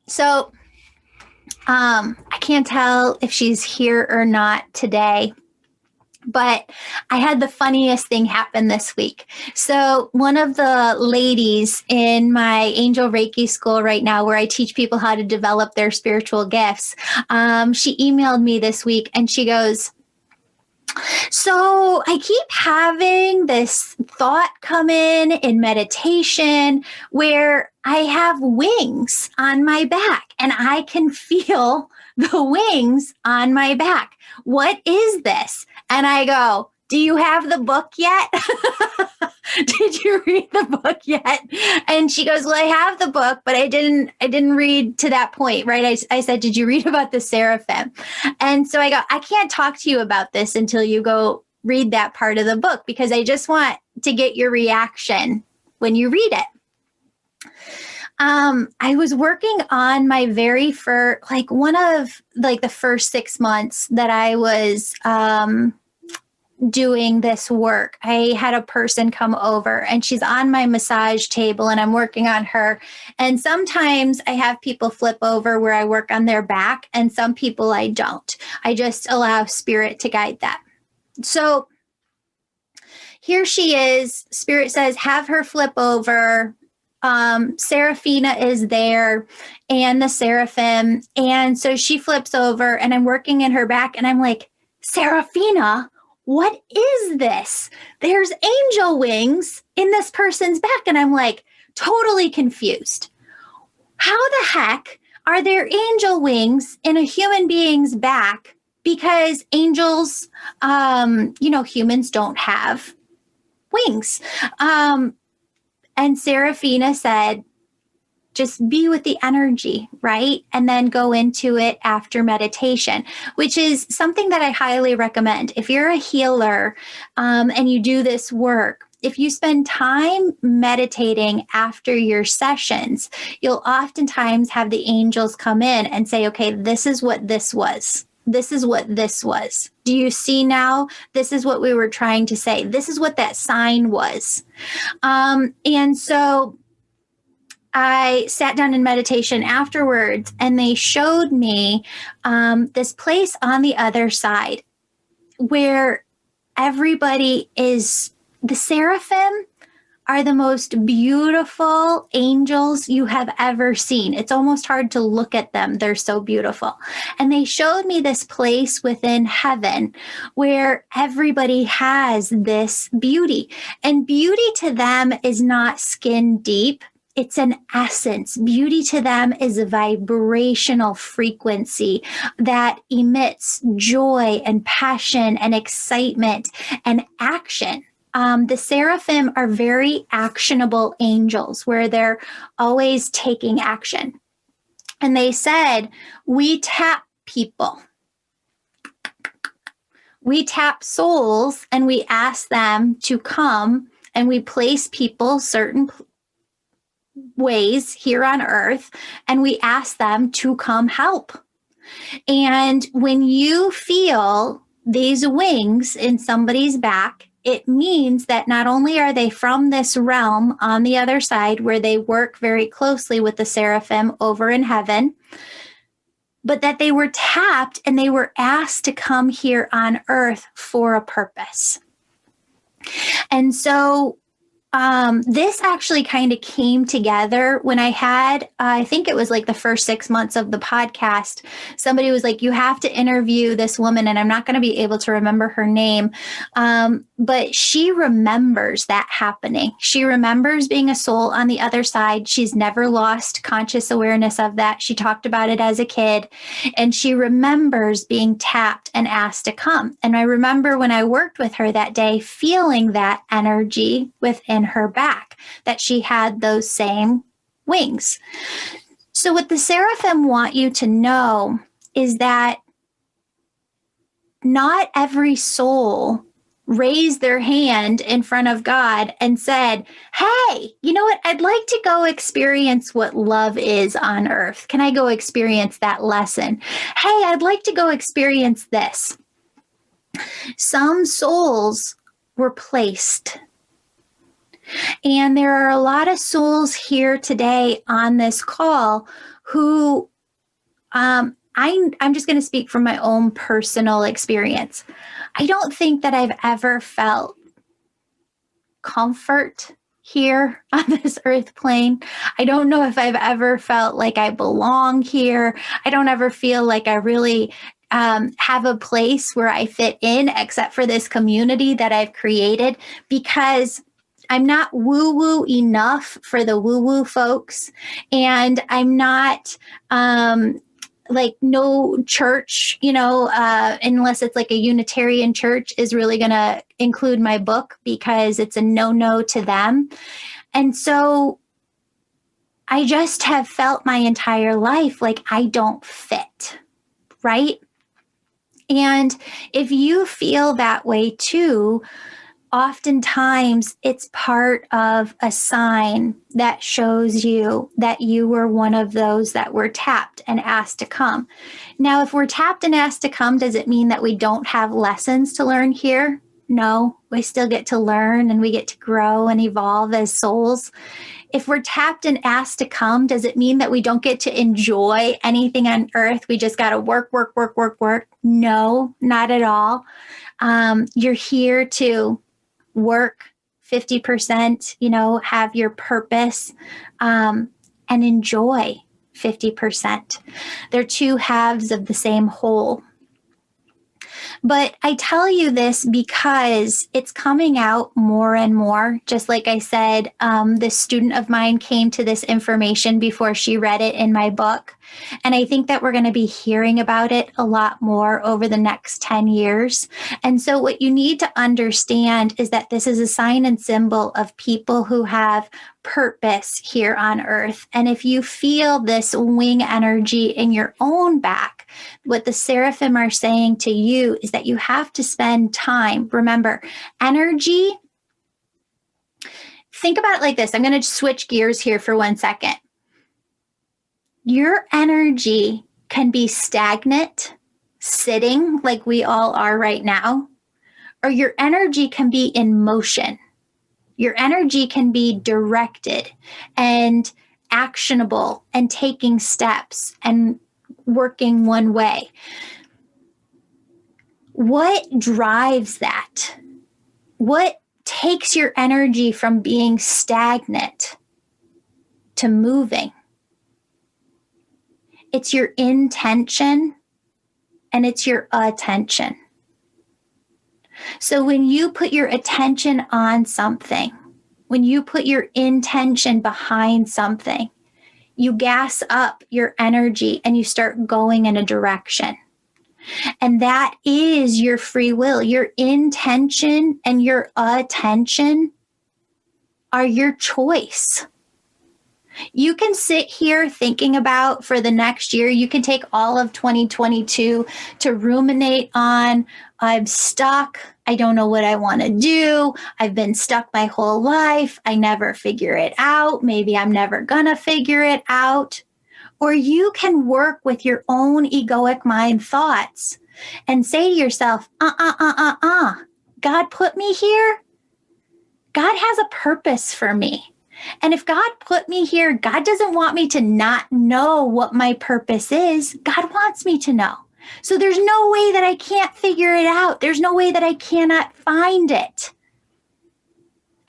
So I can't tell if she's here or not today, but I had the funniest thing happen this week. So one of the ladies in my Angel Reiki school right now, where I teach people how to develop their spiritual gifts, she emailed me this week and she goes, so I keep having this thought come in meditation where I have wings on my back and I can feel the wings on my back. What is this? And I go, do you have the book yet? Did you read the book yet? And she goes, well, I have the book, but I didn't read to that point, right? I said, did you read about the Seraphim? And so I go, I can't talk to you about this until you go read that part of the book, because I just want to get your reaction when you read it. I was working on my very first, one of the first 6 months that I was doing this work. I had a person come over and she's on my massage table and I'm working on her. And sometimes I have people flip over where I work on their back, and some people I don't. I just allow Spirit to guide that. So here she is. Spirit says, have her flip over. Seraphina is there and the Seraphim. And so she flips over and I'm working in her back and I'm like, Seraphina, what is this? There's angel wings in this person's back. And I'm like, totally confused. How the heck are there angel wings in a human being's back? Because angels, humans don't have wings. And Seraphina said, just be with the energy, right? And then go into it after meditation, which is something that I highly recommend. If you're a healer and you do this work, if you spend time meditating after your sessions, you'll oftentimes have the angels come in and say, okay, this is what this was. This is what this was. Do you see now? This is what we were trying to say. This is what that sign was. And so I sat down in meditation afterwards and they showed me this place on the other side where everybody is, the Seraphim are the most beautiful angels you have ever seen. It's almost hard to look at them. They're so beautiful. And they showed me this place within heaven where everybody has this beauty. And beauty to them is not skin deep. It's an essence. Beauty to them is a vibrational frequency that emits joy and passion and excitement and action. The Seraphim are very actionable angels where they're always taking action. And they said, we tap people. We tap souls and we ask them to come and we place people certain ways here on earth and we ask them to come help. And when you feel these wings in somebody's back, it means that not only are they from this realm on the other side where they work very closely with the Seraphim over in heaven, but that they were tapped and they were asked to come here on earth for a purpose. And so this actually kind of came together when I had, I think it was like the first 6 months of the podcast. Somebody was like, you have to interview this woman, and I'm not going to be able to remember her name. But she remembers that happening. She remembers being a soul on the other side. She's never lost conscious awareness of that. She talked about it as a kid, and she remembers being tapped and asked to come. And I remember when I worked with her that day, feeling that energy within her back, that she had those same wings. So what the Seraphim want you to know is that not every soul raised their hand in front of God and said, hey, you know what? I'd like to go experience what love is on earth. Can I go experience that lesson? Hey, I'd like to go experience this. Some souls were placed. And there are a lot of souls here today on this call who I'm just going to speak from my own personal experience. I don't think that I've ever felt comfort here on this earth plane. I don't know if I've ever felt like I belong here. I don't ever feel like I really have a place where I fit in, except for this community that I've created, because I'm not woo-woo enough for the woo-woo folks. And I'm not like no church, unless it's like a Unitarian church is really going to include my book, because it's a no-no to them. And so I just have felt my entire life like I don't fit, right? And if you feel that way too, oftentimes it's part of a sign that shows you that you were one of those that were tapped and asked to come. Now, if we're tapped and asked to come, does it mean that we don't have lessons to learn here? No, we still get to learn and we get to grow and evolve as souls. If we're tapped and asked to come, does it mean that we don't get to enjoy anything on earth? We just got to work. No, not at all. You're here to work 50%, have your purpose, and enjoy 50%. They're two halves of the same whole. But I tell you this because it's coming out more and more. Just like I said, this student of mine came to this information before she read it in my book. And I think that we're going to be hearing about it a lot more over the next 10 years. And so what you need to understand is that this is a sign and symbol of people who have purpose here on earth. And if you feel this wing energy in your own back, what the Seraphim are saying to you is that you have to spend time. Remember, energy, think about it like this. I'm going to switch gears here for 1 second. Your energy can be stagnant, sitting like we all are right now, or your energy can be in motion. Your energy can be directed and actionable and taking steps and working one way. What drives that? What takes your energy from being stagnant to moving? It's your intention and it's your attention. So when you put your attention on something, when you put your intention behind something, you gas up your energy and you start going in a direction. And that is your free will. Your intention and your attention are your choice. You can sit here thinking about for the next year, you can take all of 2022 to ruminate on, I'm stuck. I don't know what I want to do. I've been stuck my whole life. I never figure it out. Maybe I'm never going to figure it out. Or you can work with your own egoic mind thoughts and say to yourself, God put me here. God has a purpose for me. And if God put me here, God doesn't want me to not know what my purpose is. God wants me to know. So there's no way that I can't figure it out. There's no way that I cannot find it.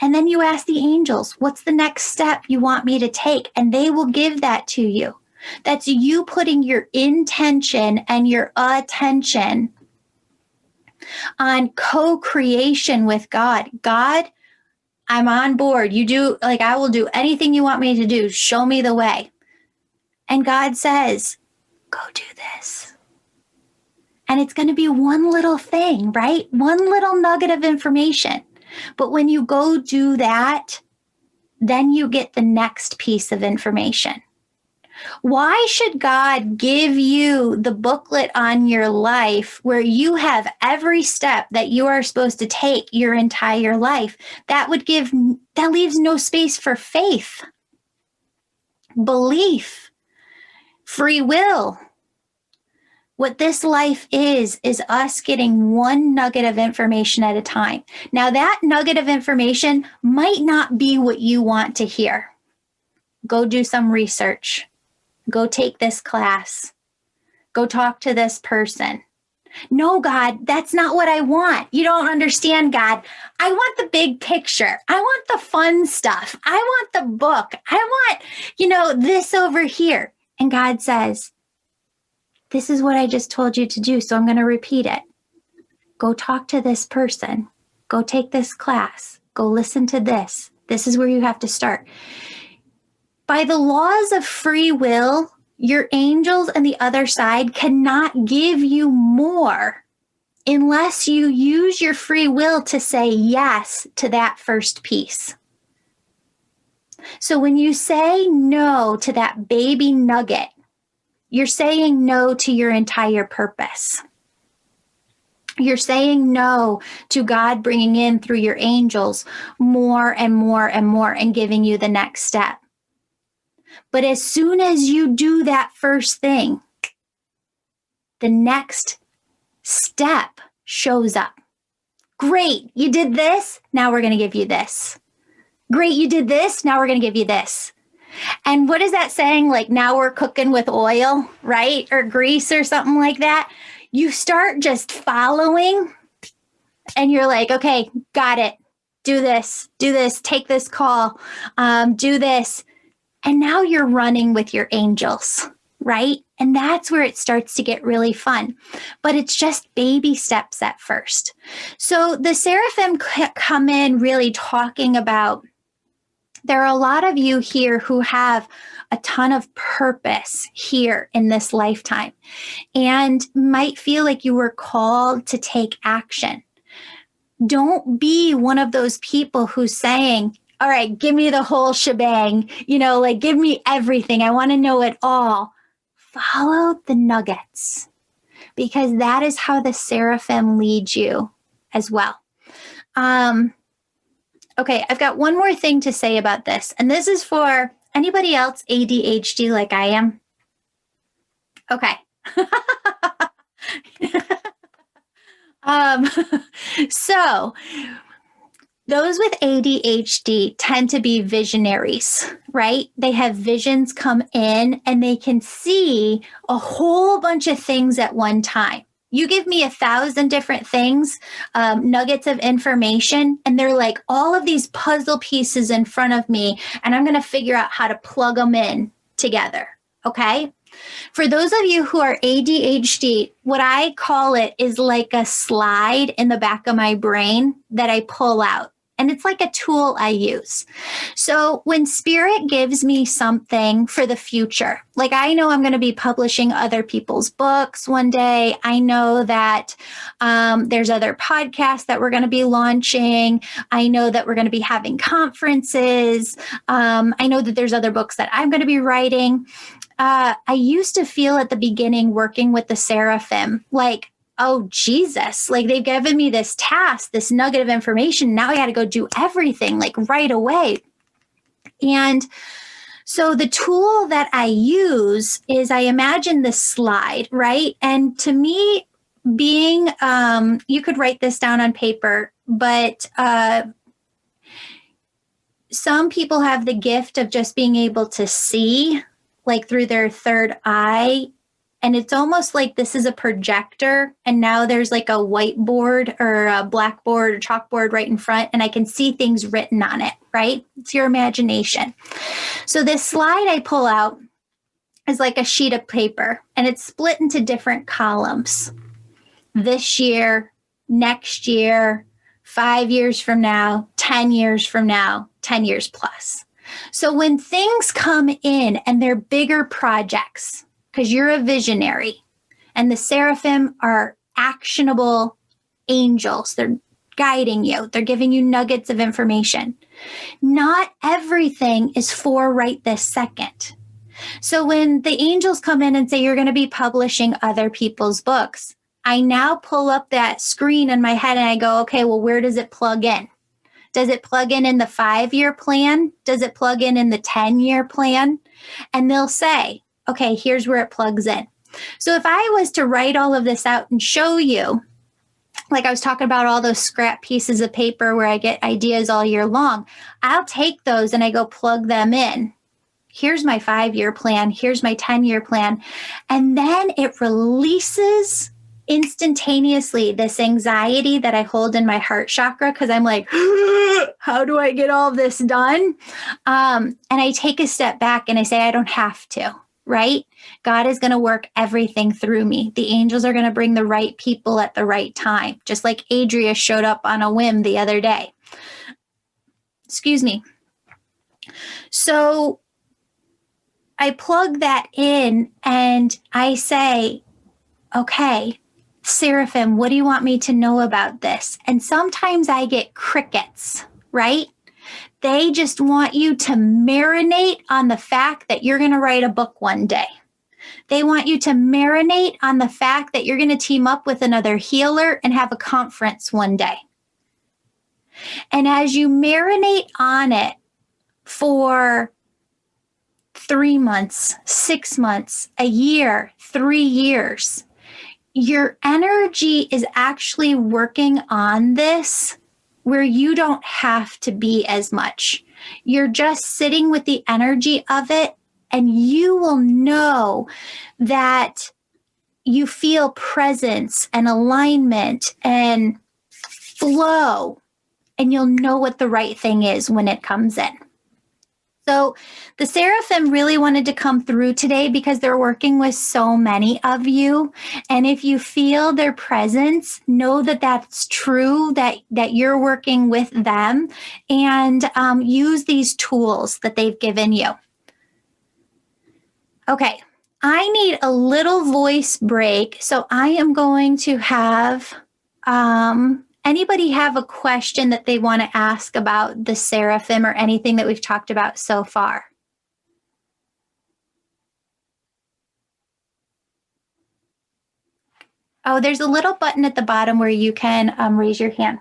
And then you ask the angels, what's the next step you want me to take? And they will give that to you. That's you putting your intention and your attention on co-creation with God. God, I'm on board. You do, I will do anything you want me to do. Show me the way. And God says, go do this. And it's going to be one little thing, right? One little nugget of information. But when you go do that, then you get the next piece of information. Why should God give you the booklet on your life where you have every step that you are supposed to take your entire life? That leaves no space for faith, belief, free will. What this life is us getting one nugget of information at a time. Now, that nugget of information might not be what you want to hear. Go do some research. Go take this class. Go talk to this person. No, God, that's not what I want. You don't understand, God. I want the big picture. I want the fun stuff. I want the book. I want, this over here. And God says, this is what I just told you to do, so I'm going to repeat it. Go talk to this person. Go take this class. Go listen to this. This is where you have to start. By the laws of free will, your angels and the other side cannot give you more unless you use your free will to say yes to that first piece. So when you say no to that baby nugget, you're saying no to your entire purpose. You're saying no to God bringing in through your angels more and more and more and giving you the next step. But as soon as you do that first thing, the next step shows up. Great, you did this. Now we're going to give you this. Great, you did this. Now we're going to give you this. And what is that saying? Like, now we're cooking with oil, right? Or grease or something like that. You start just following and you're like, okay, got it. do this, take this call, do this. And now you're running with your angels, right? And that's where it starts to get really fun. But it's just baby steps at first. So the Seraphim come in really talking about, there are a lot of you here who have a ton of purpose here in this lifetime and might feel like you were called to take action. Don't be one of those people who's saying, all right, give me the whole shebang, like give me everything. I want to know it all. Follow the nuggets, because that is how the Seraphim lead you as well. Okay, I've got one more thing to say about this, and this is for anybody else ADHD like I am. Okay. So those with ADHD tend to be visionaries, right? They have visions come in and they can see a whole bunch of things at one time. You give me 1,000 different things, nuggets of information, and they're like all of these puzzle pieces in front of me, and I'm going to figure out how to plug them in together, okay? For those of you who are ADHD, what I call it is like a slide in the back of my brain that I pull out. And it's like a tool I use. So when Spirit gives me something for the future, like I know I'm going to be publishing other people's books one day. I know that there's other podcasts that we're going to be launching. I know that we're going to be having conferences. I know that there's other books that I'm going to be writing. I used to feel at the beginning working with the Seraphim, like, oh, Jesus, like they've given me this task, this nugget of information. Now I got to go do everything like right away. And so the tool that I use is I imagine this slide, right? And to me, being, you could write this down on paper, but some people have the gift of just being able to see like through their third eye. And it's almost like this is a projector, and now there's like a whiteboard or a blackboard or chalkboard right in front, and I can see things written on it, right? It's your imagination. So this slide I pull out is like a sheet of paper, and it's split into different columns. This year, next year, 5 years from now, 10 years from now, 10 years plus. So when things come in and they're bigger projects, because you're a visionary, and the Seraphim are actionable angels. They're guiding you. They're giving you nuggets of information. Not everything is for right this second. So when the angels come in and say, you're going to be publishing other people's books, I now pull up that screen in my head and I go, okay, well, where does it plug in? Does it plug in the 5-year plan? Does it plug in the 10-year plan? And they'll say, okay, here's where it plugs in. So if I was to write all of this out and show you, like I was talking about all those scrap pieces of paper where I get ideas all year long, I'll take those and I go plug them in. Here's my 5-year plan. Here's my 10-year plan. And then it releases instantaneously this anxiety that I hold in my heart chakra, because I'm like, how do I get all this done? And I take a step back and I say, I don't have to. Right? God is going to work everything through me. The angels are going to bring the right people at the right time, just like Adria showed up on a whim the other day. Excuse me. So I plug that in and I say, okay, Seraphim, what do you want me to know about this? And sometimes I get crickets, right? They just want you to marinate on the fact that you're going to write a book one day. They want you to marinate on the fact that you're going to team up with another healer and have a conference one day. And as you marinate on it for 3 months, 6 months, a year, 3 years, your energy is actually working on this where you don't have to be as much. You're just sitting with the energy of it, and you will know that you feel presence and alignment and flow and you'll know what the right thing is when it comes in. So the Seraphim really wanted to come through today because they're working with so many of you. And if you feel their presence, know that that's true, that you're working with them, and use these tools that they've given you. Okay, I need a little voice break. So I am going to have anybody have a question that they want to ask about the Seraphim or anything that we've talked about so far? Oh, there's a little button at the bottom where you can raise your hand.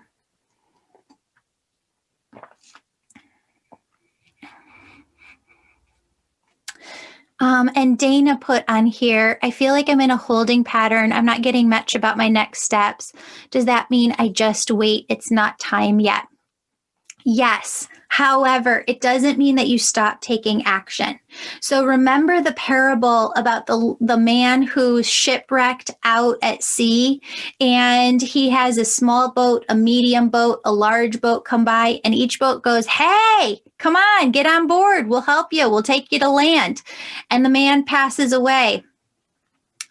And Dana put on here, I feel like I'm in a holding pattern. I'm not getting much about my next steps. Does that mean I just wait? It's not time yet. Yes. However, it doesn't mean that you stop taking action. So remember the parable about the man who's shipwrecked out at sea, and he has a small boat, a medium boat, a large boat come by, and each boat goes, "Hey, come on, get on board. We'll help you. We'll take you to land." And the man passes away.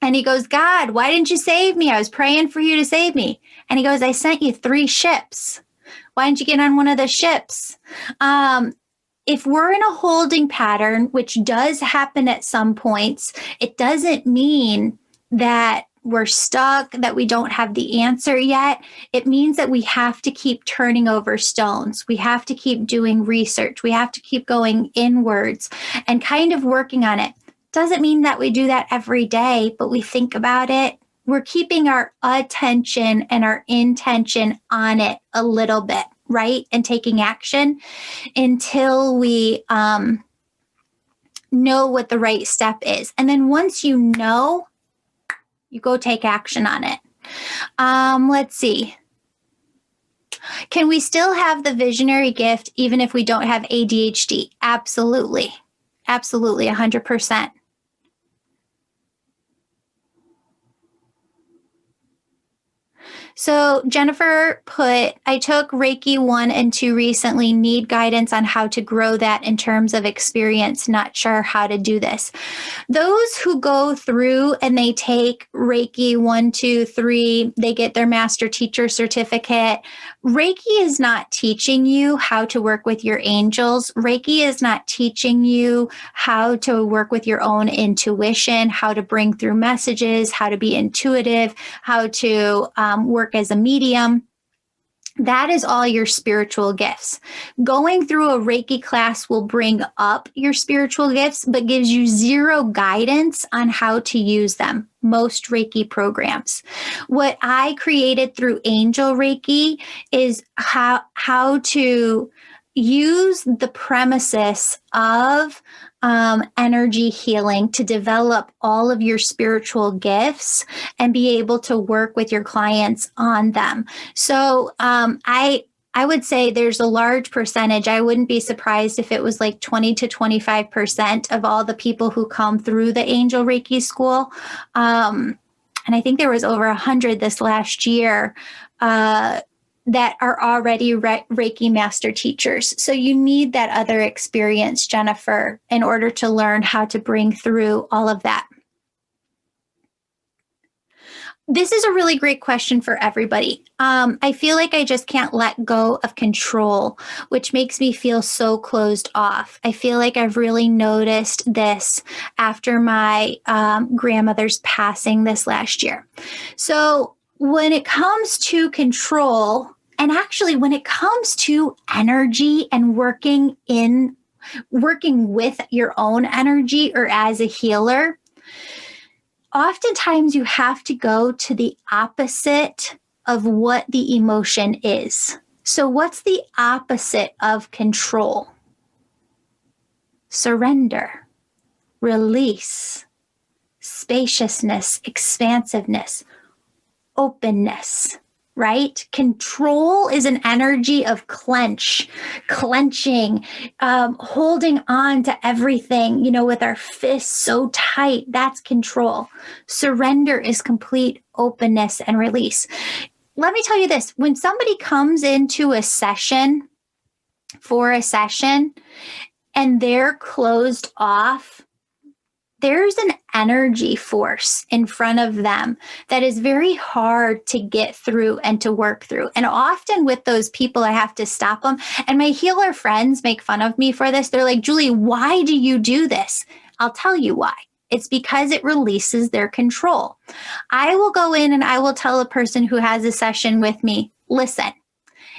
And he goes, "God, why didn't you save me? I was praying for you to save me." And he goes, "I sent you 3 ships. Why didn't you get on one of the ships?" If we're in a holding pattern, which does happen at some points, it doesn't mean that we're stuck, that we don't have the answer yet. It means that we have to keep turning over stones. We have to keep doing research. We have to keep going inwards and kind of working on it. Doesn't mean that we do that every day, but we think about it. We're keeping our attention and our intention on it a little bit, right? And taking action until we know what the right step is. And then once you know, you go take action on it. Let's see. Can we still have the visionary gift even if we don't have ADHD? Absolutely. Absolutely, 100%. So Jennifer put, I took Reiki 1 and 2 recently, need guidance on how to grow that in terms of experience, not sure how to do this. Those who go through and they take Reiki 1, 2, 3, they get their master teacher certificate. Reiki is not teaching you how to work with your angels. Reiki is not teaching you how to work with your own intuition, how to bring through messages, how to be intuitive, how to work as a medium. That is all your spiritual gifts. Going through a Reiki class will bring up your spiritual gifts, but gives you zero guidance on how to use them. Most Reiki programs. What I created through Angel Reiki is how to use the premises of energy healing to develop all of your spiritual gifts and be able to work with your clients on them. So I would say there's a large percentage. I wouldn't be surprised if it was like 20 to 25% of all the people who come through the Angel Reiki school. And I think there was over 100 this last year that are already Reiki master teachers. So you need that other experience, Jennifer, in order to learn how to bring through all of that. This is a really great question for everybody. I feel like I just can't let go of control, which makes me feel so closed off. I feel like I've really noticed this after my grandmother's passing this last year. So when it comes to control, and actually when it comes to energy and working with your own energy or as a healer, oftentimes you have to go to the opposite of what the emotion is. So what's the opposite of control? Surrender, release, spaciousness, expansiveness, openness, right? Control is an energy of clenching, holding on to everything, with our fists so tight. That's control. Surrender is complete openness and release. let me tell you this, when somebody comes into a session for a session and they're closed off, there's an energy force in front of them that is very hard to get through and to work through. And often with those people, I have to stop them. And my healer friends make fun of me for this. They're like, Julie, why do you do this? I'll tell you why. It's because it releases their control. I will go in and I will tell a person who has a session with me, listen,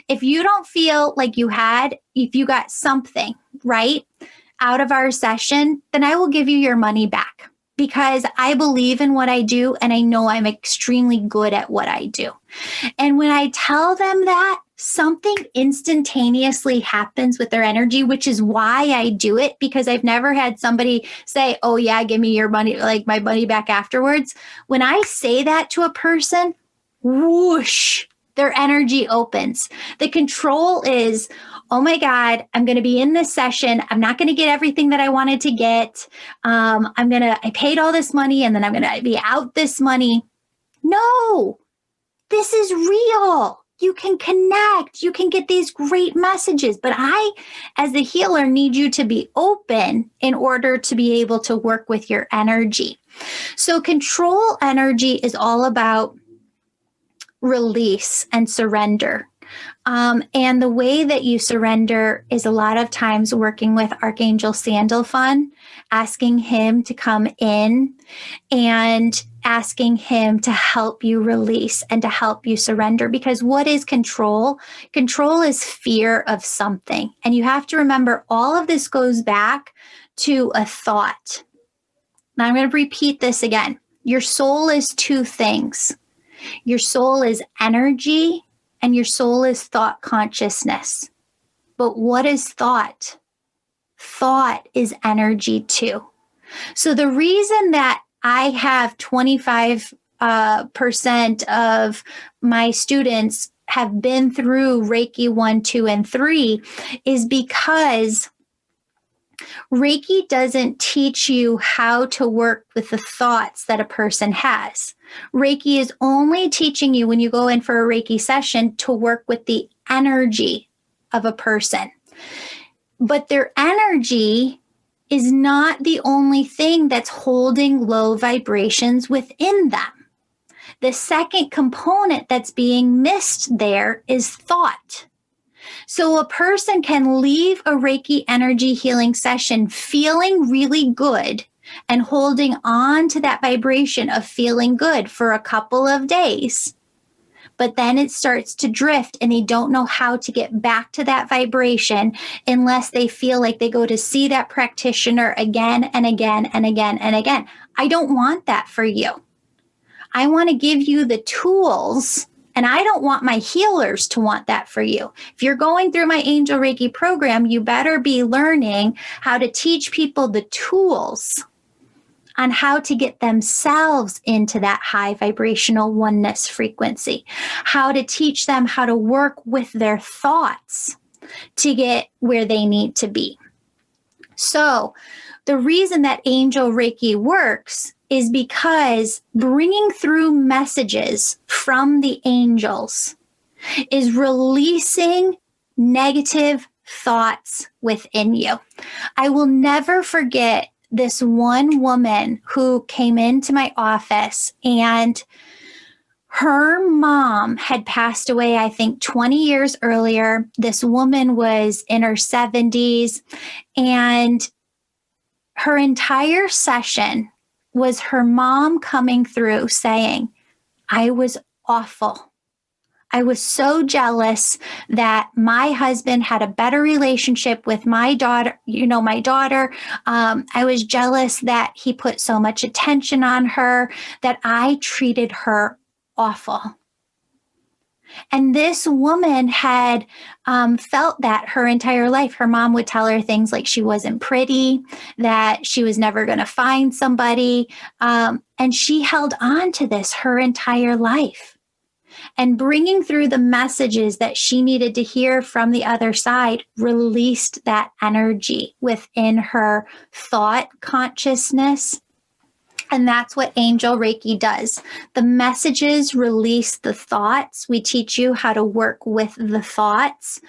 if you don't feel like if you got something, right, out of our session, then I will give you your money back because I believe in what I do and I know I'm extremely good at what I do. And when I tell them that, something instantaneously happens with their energy, which is why I do it, because I've never had somebody say, oh yeah, give me your money, like my money back afterwards. When I say that to a person, whoosh, their energy opens. The control is, oh my God, I'm going to be in this session. I'm not going to get everything that I wanted to get. I paid all this money and then I'm going to be out this money. No, this is real. You can connect. You can get these great messages. But I, as the healer, need you to be open in order to be able to work with your energy. So control energy is all about release and surrender. And the way that you surrender is a lot of times working with Archangel Sandalphon, asking him to come in and asking him to help you release and to help you surrender. Because what is control? Control is fear of something. And you have to remember all of this goes back to a thought. Now I'm going to repeat this again. Your soul is two things. Your soul is energy and your soul is thought consciousness. But what is thought? Thought is energy too. So the reason that I have 25% of my students have been through Reiki 1, 2, and 3 is because Reiki doesn't teach you how to work with the thoughts that a person has. Reiki is only teaching you when you go in for a Reiki session to work with the energy of a person. But their energy is not the only thing that's holding low vibrations within them. The second component that's being missed there is thought. So a person can leave a Reiki energy healing session feeling really good and holding on to that vibration of feeling good for a couple of days. But then it starts to drift and they don't know how to get back to that vibration unless they feel like they go to see that practitioner again and again and again and again. I don't want that for you. I want to give you the tools, and I don't want my healers to want that for you. If you're going through my Angel Reiki program, you better be learning how to teach people the tools on how to get themselves into that high vibrational oneness frequency, how to teach them how to work with their thoughts to get where they need to be. So the reason that Angel Reiki works is because bringing through messages from the angels is releasing negative thoughts within you. I will never forget this one woman who came into my office, and her mom had passed away, I think 20 years earlier. This woman was in her 70s, and her entire session was her mom coming through saying, I was awful. I was so jealous that my husband had a better relationship with my daughter. I was jealous that he put so much attention on her, that I treated her awful. And this woman had felt that her entire life. Her mom would tell her things like she wasn't pretty, that she was never going to find somebody. And she held on to this her entire life. And bringing through the messages that she needed to hear from the other side released that energy within her thought consciousness. And that's what Angel Reiki does. The messages release the thoughts. We teach you how to work with the thoughts.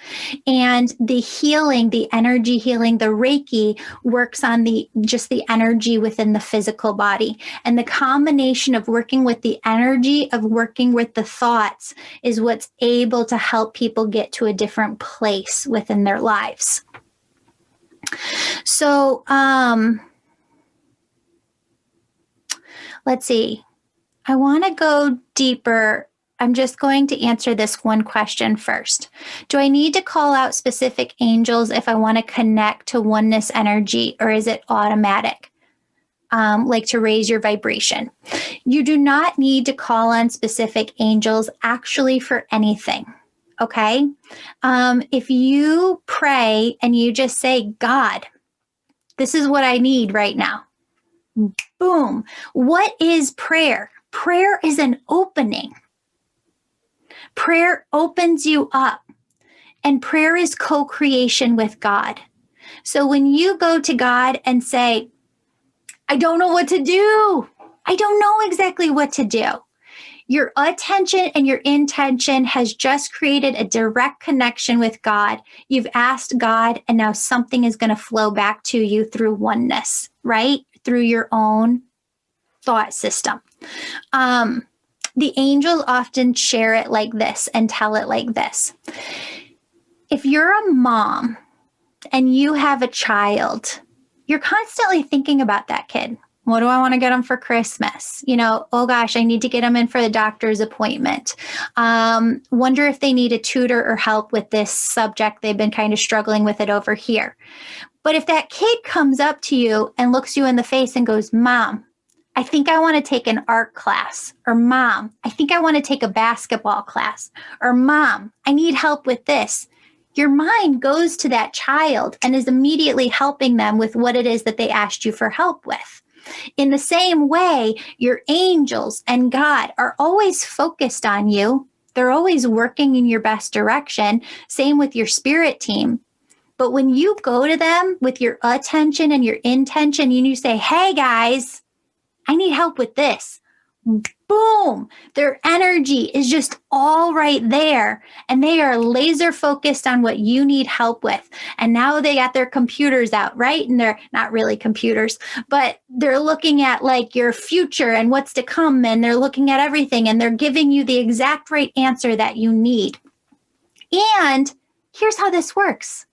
And the healing, the energy healing, the Reiki works on just the energy within the physical body. And the combination of working with the energy, of working with the thoughts, is what's able to help people get to a different place within their lives. So, let's see. I want to go deeper. I'm just going to answer this one question first. Do I need to call out specific angels if I want to connect to oneness energy, or is it automatic? Like to raise your vibration. You do not need to call on specific angels actually for anything. Okay. If you pray and you just say, God, this is what I need right now. Boom. What is prayer? Prayer is an opening. Prayer opens you up, and prayer is co-creation with God. So when you go to God and say, I don't know what to do. I don't know exactly what to do. Your attention and your intention has just created a direct connection with God. You've asked God, and now something is going to flow back to you through oneness, right? Through your own thought system. The angels often share it like this and tell it like this. If you're a mom and you have a child, you're constantly thinking about that kid. What do I want to get them for Christmas? Oh gosh, I need to get them in for the doctor's appointment. Wonder if they need a tutor or help with this subject. They've been kind of struggling with it over here. But if that kid comes up to you and looks you in the face and goes, Mom, I think I want to take an art class, or Mom, I think I want to take a basketball class, or Mom, I need help with this. Your mind goes to that child and is immediately helping them with what it is that they asked you for help with. In the same way, your angels and God are always focused on you. They're always working in your best direction. Same with your spirit team. But when you go to them with your attention and your intention, and you say, hey guys, I need help with this. Boom, their energy is just all right there. And they are laser focused on what you need help with. And now they got their computers out, right? And they're not really computers, but they're looking at like your future and what's to come. And they're looking at everything, and they're giving you the exact right answer that you need. And here's how this works.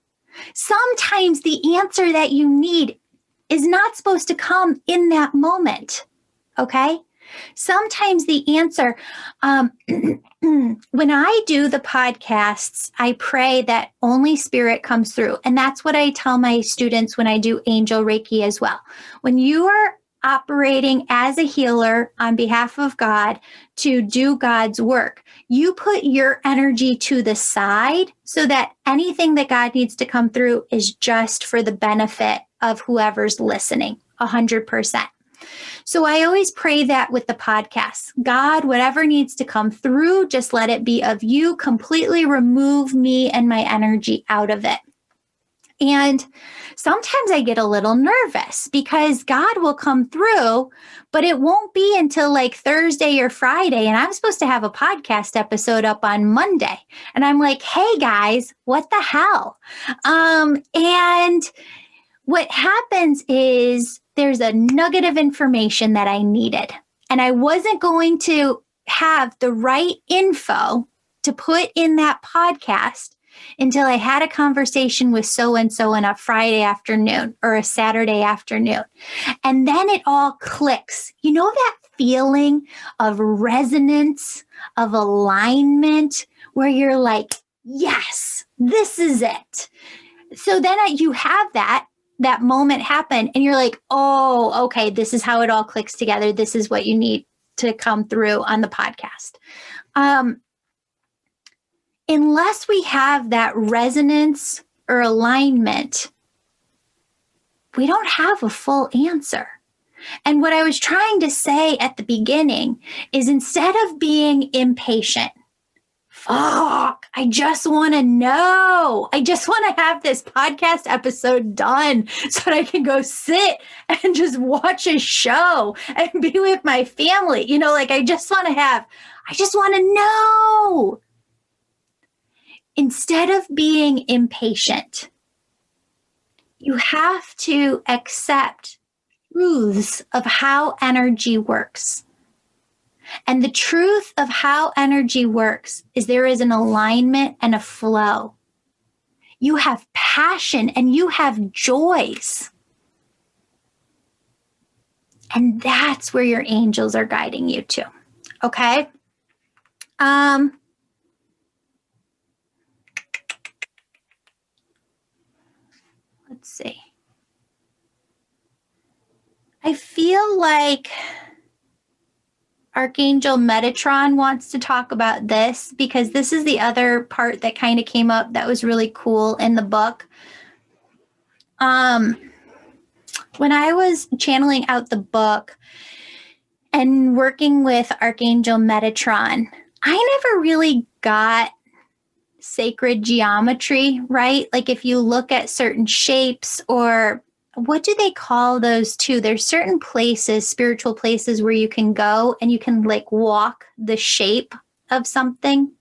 Sometimes the answer that you need is not supposed to come in that moment. Okay? Sometimes the answer, when I do the podcasts, I pray that only spirit comes through. And that's what I tell my students when I do Angel Reiki as well. When you are operating as a healer on behalf of God to do God's work, you put your energy to the side so that anything that God needs to come through is just for the benefit of whoever's listening, 100%. So I always pray that with the podcast. God, whatever needs to come through, just let it be of you. Completely remove me and my energy out of it. And sometimes I get a little nervous because God will come through, but it won't be until like Thursday or Friday. And I'm supposed to have a podcast episode up on Monday. And I'm like, hey guys, what the hell? And what happens is there's a nugget of information that I needed, and I wasn't going to have the right info to put in that podcast until I had a conversation with so-and-so on a Friday afternoon or a Saturday afternoon. And then it all clicks. You know that feeling of resonance, of alignment, where you're like, yes, this is it. So then you have that moment happen, and you're like, oh, okay, this is how it all clicks together. This is what you need to come through on the podcast. Unless we have that resonance or alignment, we don't have a full answer. And what I was trying to say at the beginning is, instead of being impatient, fuck, I just want to know. I just want to have this podcast episode done so that I can go sit and just watch a show and be with my family. You know, like I just want to know. Instead of being impatient, you have to accept truths of how energy works. And the truth of how energy works is there is an alignment and a flow. You have passion and you have joys. And that's where your angels are guiding you to. Okay? Let's see. I feel like Archangel Metatron wants to talk about this because this is the other part that kind of came up that was really cool in the book. When I was channeling out the book and working with Archangel Metatron, I never really got sacred geometry, right? Like if you look at certain shapes, or what do they call those too? There's certain places, spiritual places where you can go and you can like walk the shape of something.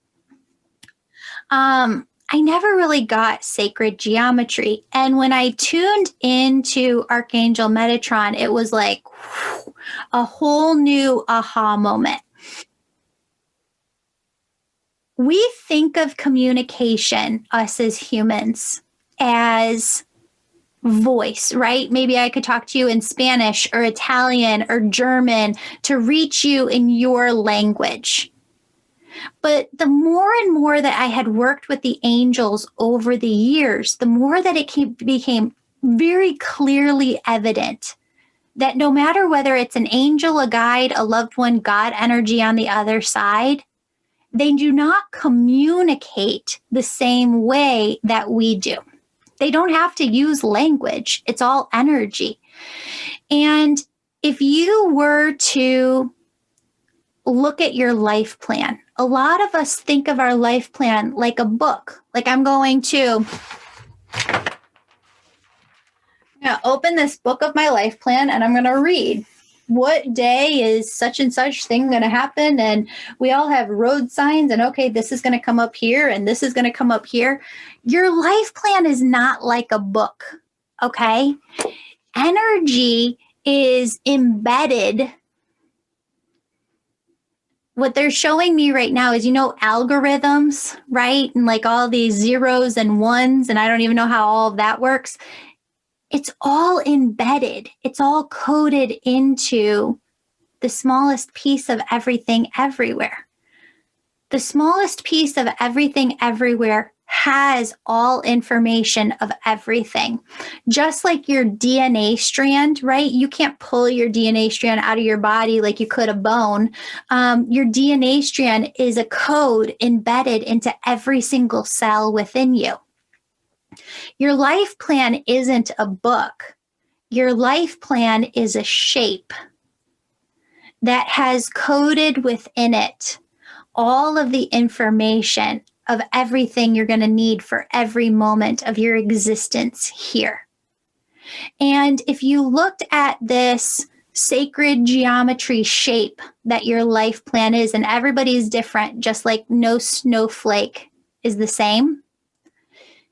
I never really got sacred geometry. And when I tuned into Archangel Metatron, it was like a whole new aha moment. We think of communication, us as humans, as voice, right? Maybe I could talk to you in Spanish or Italian or German to reach you in your language. But the more and more that I had worked with the angels over the years, the more that it became very clearly evident that no matter whether it's an angel, a guide, a loved one, God energy on the other side, they do not communicate the same way that we do. They don't have to use language. It's all energy. And if you were to look at your life plan, a lot of us think of our life plan like a book. Like I'm going to open this book of my life plan and I'm going to read what day is such and such thing going to happen. And we all have road signs and okay, this is going to come up here and this is going to come up here. Your life plan is not like a book. Okay. Energy is embedded. What they're showing me right now is, algorithms, right? And like all these zeros and ones, and I don't even know how all of that works. It's all embedded. It's all coded into the smallest piece of everything everywhere. The smallest piece of everything everywhere has all information of everything. Just like your DNA strand, right? You can't pull your DNA strand out of your body like you could a bone. Your DNA strand is a code embedded into every single cell within you. Your life plan isn't a book. Your life plan is a shape that has coded within it all of the information of everything you're going to need for every moment of your existence here. And if you looked at this sacred geometry shape that your life plan is, and everybody's different, just like no snowflake is the same,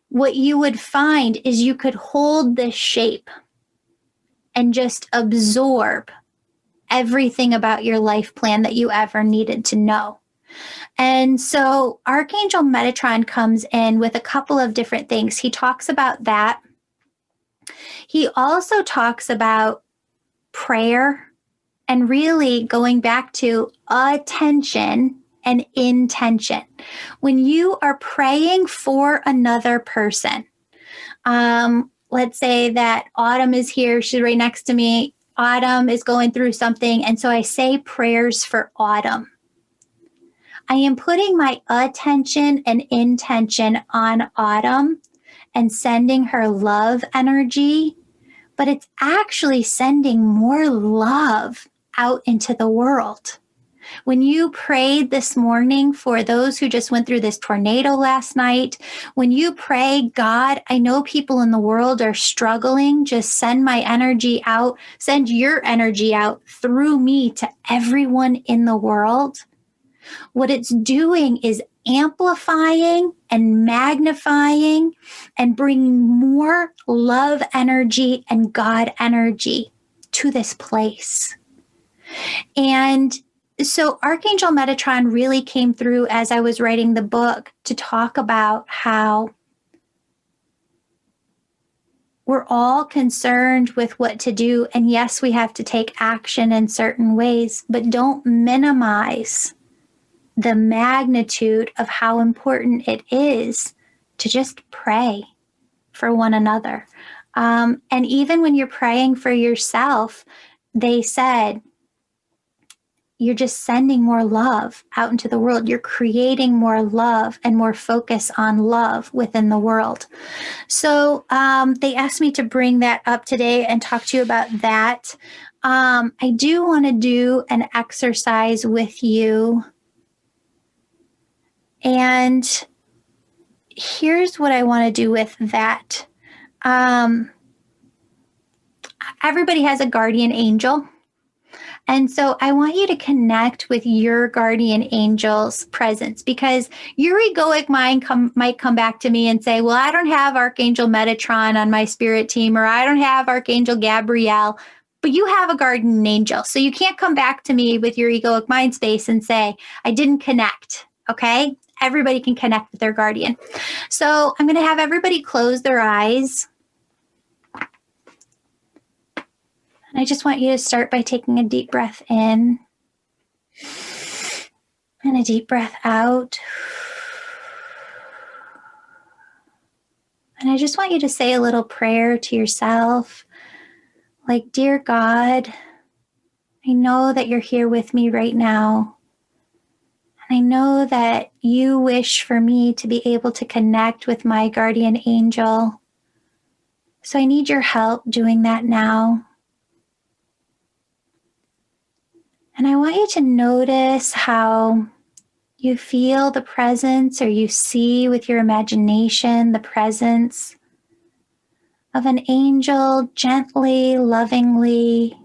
what you would find is you could hold this shape and just absorb everything about your life plan that you ever needed to know. And so Archangel Metatron comes in with a couple of different things. He talks about that. He also talks about prayer and really going back to attention and intention. When you are praying for another person, let's say that Autumn is here, she's right next to me. Autumn is going through something, and so I say prayers for Autumn. I am putting my attention and intention on Autumn and sending her love energy, but it's actually sending more love out into the world. When you prayed this morning for those who just went through this tornado last night, when you pray, God, I know people in the world are struggling. Just send my energy out, send your energy out through me to everyone in the world. What it's doing is amplifying and magnifying and bringing more love energy and God energy to this place. And so Archangel Metatron really came through as I was writing the book to talk about how we're all concerned with what to do. And yes, we have to take action in certain ways, but don't minimize the magnitude of how important it is to just pray for one another. And even when you're praying for yourself, they said, you're just sending more love out into the world. You're creating more love and more focus on love within the world. So they asked me to bring that up today and talk to you about that. I do want to do an exercise with you. And here's what I want to do with that. Everybody has a guardian angel. And so I want you to connect with your guardian angel's presence, because your egoic mind might come back to me and say, well, I don't have Archangel Metatron on my spirit team, or I don't have Archangel Gabrielle, but you have a guardian angel. So you can't come back to me with your egoic mind space and say, I didn't connect. Okay. Everybody can connect with their guardian. So I'm going to have everybody close their eyes. And I just want you to start by taking a deep breath in and a deep breath out. And I just want you to say a little prayer to yourself, like, dear God, I know that you're here with me right now. And I know that you wish for me to be able to connect with my guardian angel. So I need your help doing that now. And I want you to notice how you feel the presence, or you see with your imagination the presence of an angel gently, lovingly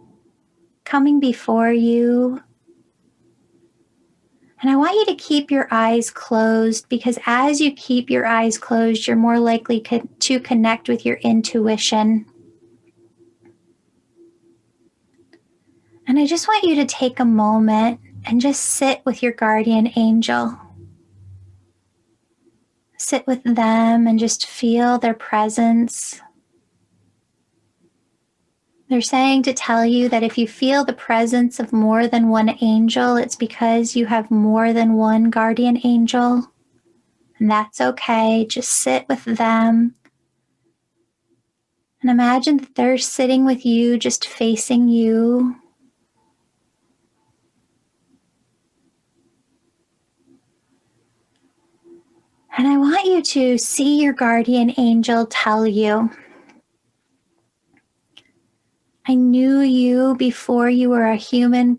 coming before you. And I want you to keep your eyes closed, because as you keep your eyes closed, you're more likely to connect with your intuition. And I just want you to take a moment and just sit with your guardian angel. Sit with them and just feel their presence. They're saying to tell you that if you feel the presence of more than one angel, it's because you have more than one guardian angel. And that's okay. Just sit with them. And imagine that they're sitting with you, just facing you. And I want you to see your guardian angel tell you, I knew you before you were a human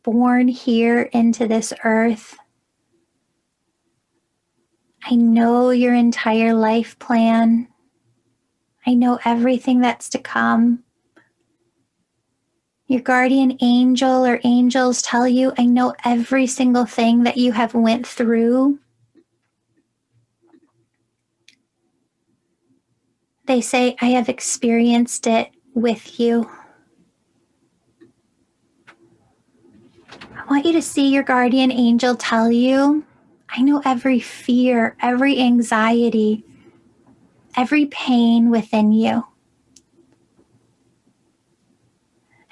born here into this earth. I know your entire life plan. I know everything that's to come. Your guardian angel or angels tell you, I know every single thing that you have went through. They say, I have experienced it with you. I want you to see your guardian angel tell you, I know every fear, every anxiety, every pain within you.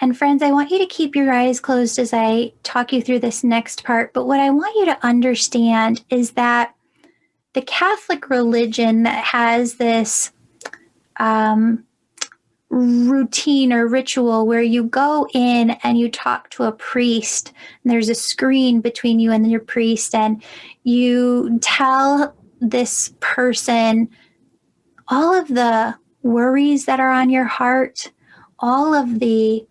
And friends, I want you to keep your eyes closed as I talk you through this next part. But what I want you to understand is that the Catholic religion that has this routine or ritual where you go in and you talk to a priest, and there's a screen between you and your priest, and you tell this person all of the worries that are on your heart, all of the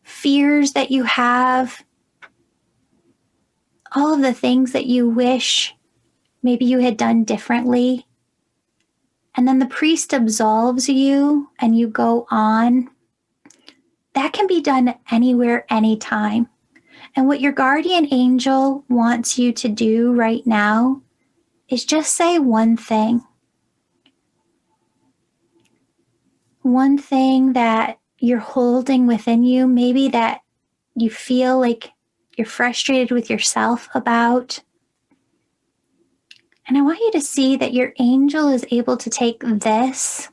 fears that you have, all of the things that you wish maybe you had done differently. And then the priest absolves you and you go on. That can be done anywhere, anytime. And what your guardian angel wants you to do right now is just say one thing. One thing that you're holding within you, maybe that you feel like you're frustrated with yourself about. And I want you to see that your angel is able to take this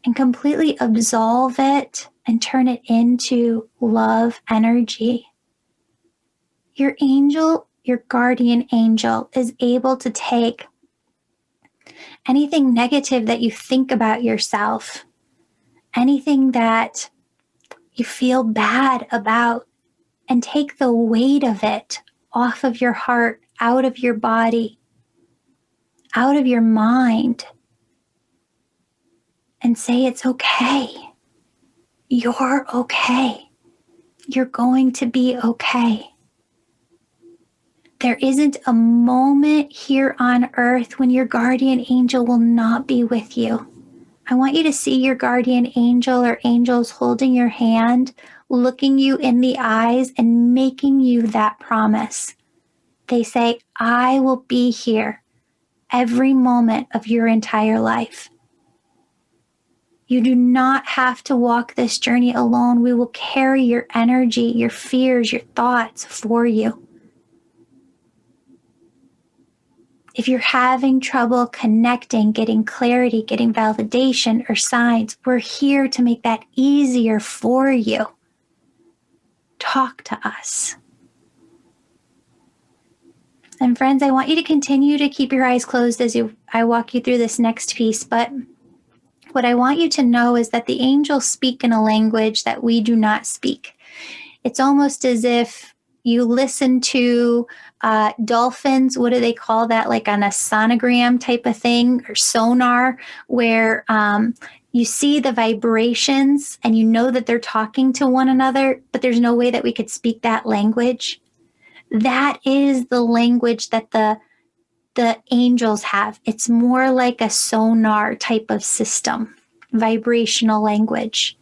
and completely absolve it and turn it into love energy. Your angel, your guardian angel, is able to take anything negative that you think about yourself, anything that you feel bad about, and take the weight of it off of your heart, out of your body, out of your mind, and say it's okay. You're okay. You're going to be okay. There isn't a moment here on earth when your guardian angel will not be with you. I want you to see your guardian angel or angels holding your hand, looking you in the eyes and making you that promise. They say, I will be here every moment of your entire life. You do not have to walk this journey alone. We will carry your energy, your fears, your thoughts for you. If you're having trouble connecting, getting clarity, getting validation or signs, we're here to make that easier for you. Talk to us. And friends, I want you to continue to keep your eyes closed as I walk you through this next piece. But what I want you to know is that the angels speak in a language that we do not speak. It's almost as if you listen to dolphins, what do they call that? Like on a sonogram type of thing or sonar, where you see the vibrations and you know that they're talking to one another, but there's no way that we could speak that language. That is the language that the angels have. It's more like a sonar type of system, vibrational language.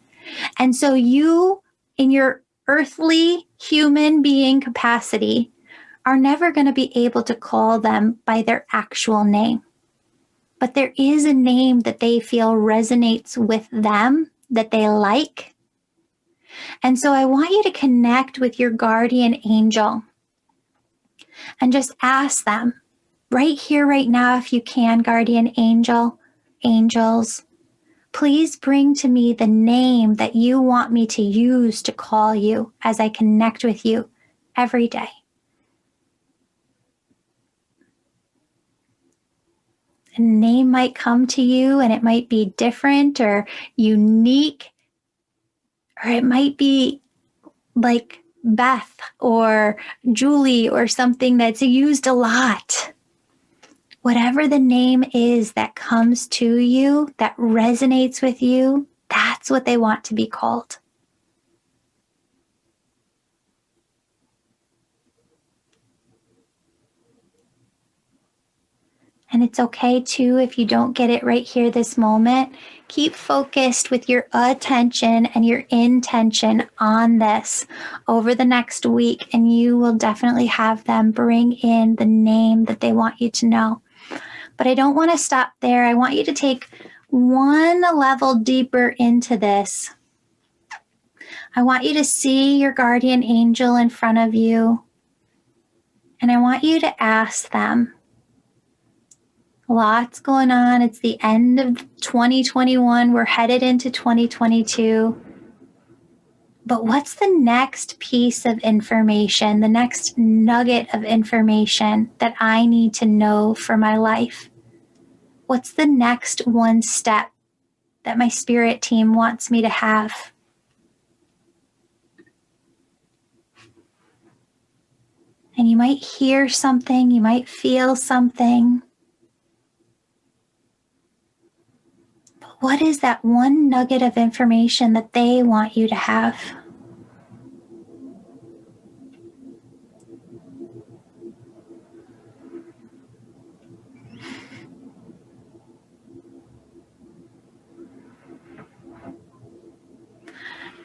And so you, in your earthly human being capacity, are never going to be able to call them by their actual name. But there is a name that they feel resonates with them, that they like. And so I want you to connect with your guardian angel and just ask them right here, right now, if you can, guardian angel, angels, please bring to me the name that you want me to use to call you as I connect with you every day. A name might come to you and it might be different or unique, or it might be like Beth or Julie or something that's used a lot. Whatever the name is that comes to you, that resonates with you, that's what they want to be called. And it's okay too if you don't get it right here this moment. Keep focused with your attention and your intention on this over the next week, and you will definitely have them bring in the name that they want you to know. But I don't want to stop there. I want you to take one level deeper into this. I want you to see your guardian angel in front of you, and I want you to ask them. Lots going on. It's the end of 2021. We're headed into 2022. But what's the next piece of information, the next nugget of information that I need to know for my life? What's the next one step that my spirit team wants me to have? And you might hear something, you might feel something. What is that one nugget of information that they want you to have?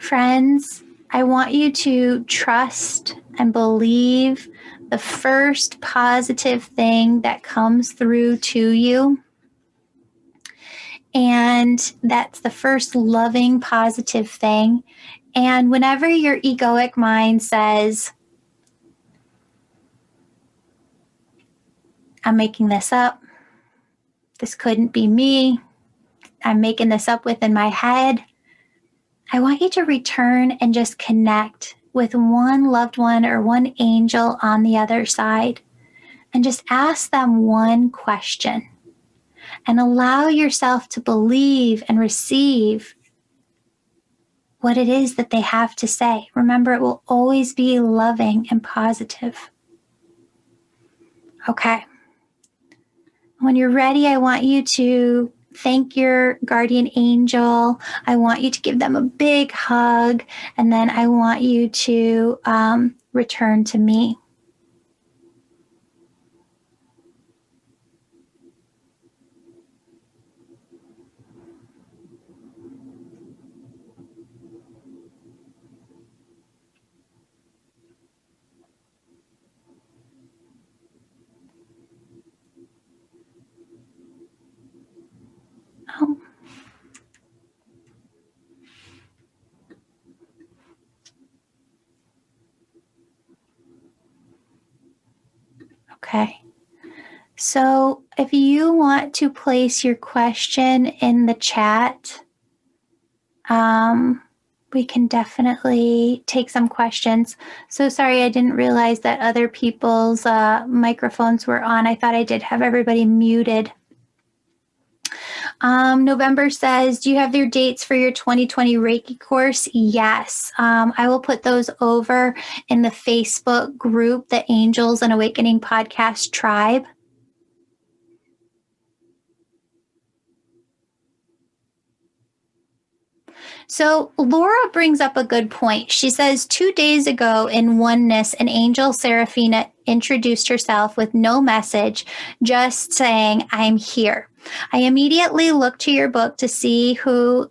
Friends, I want you to trust and believe the first positive thing that comes through to you. And that's the first loving, positive thing. And whenever your egoic mind says, I'm making this up, this couldn't be me, I'm making this up within my head, I want you to return and just connect with one loved one or one angel on the other side and just ask them one question and allow yourself to believe and receive what it is that they have to say. Remember, it will always be loving and positive. Okay. When you're ready, I want you to thank your guardian angel. I want you to give them a big hug. And then I want you to return to me. Oh. Okay. So if you want to place your question in the chat, we can definitely take some questions. So sorry, I didn't realize that other people's microphones were on. I thought I did have everybody muted. November says, do you have your dates for your 2020 Reiki course? Yes. I will put those over in the Facebook group, the Angels and Awakening Podcast Tribe. So Laura brings up a good point. She says, 2 days ago in Oneness, an angel Seraphina introduced herself with no message, just saying, I'm here. I immediately looked to your book to see who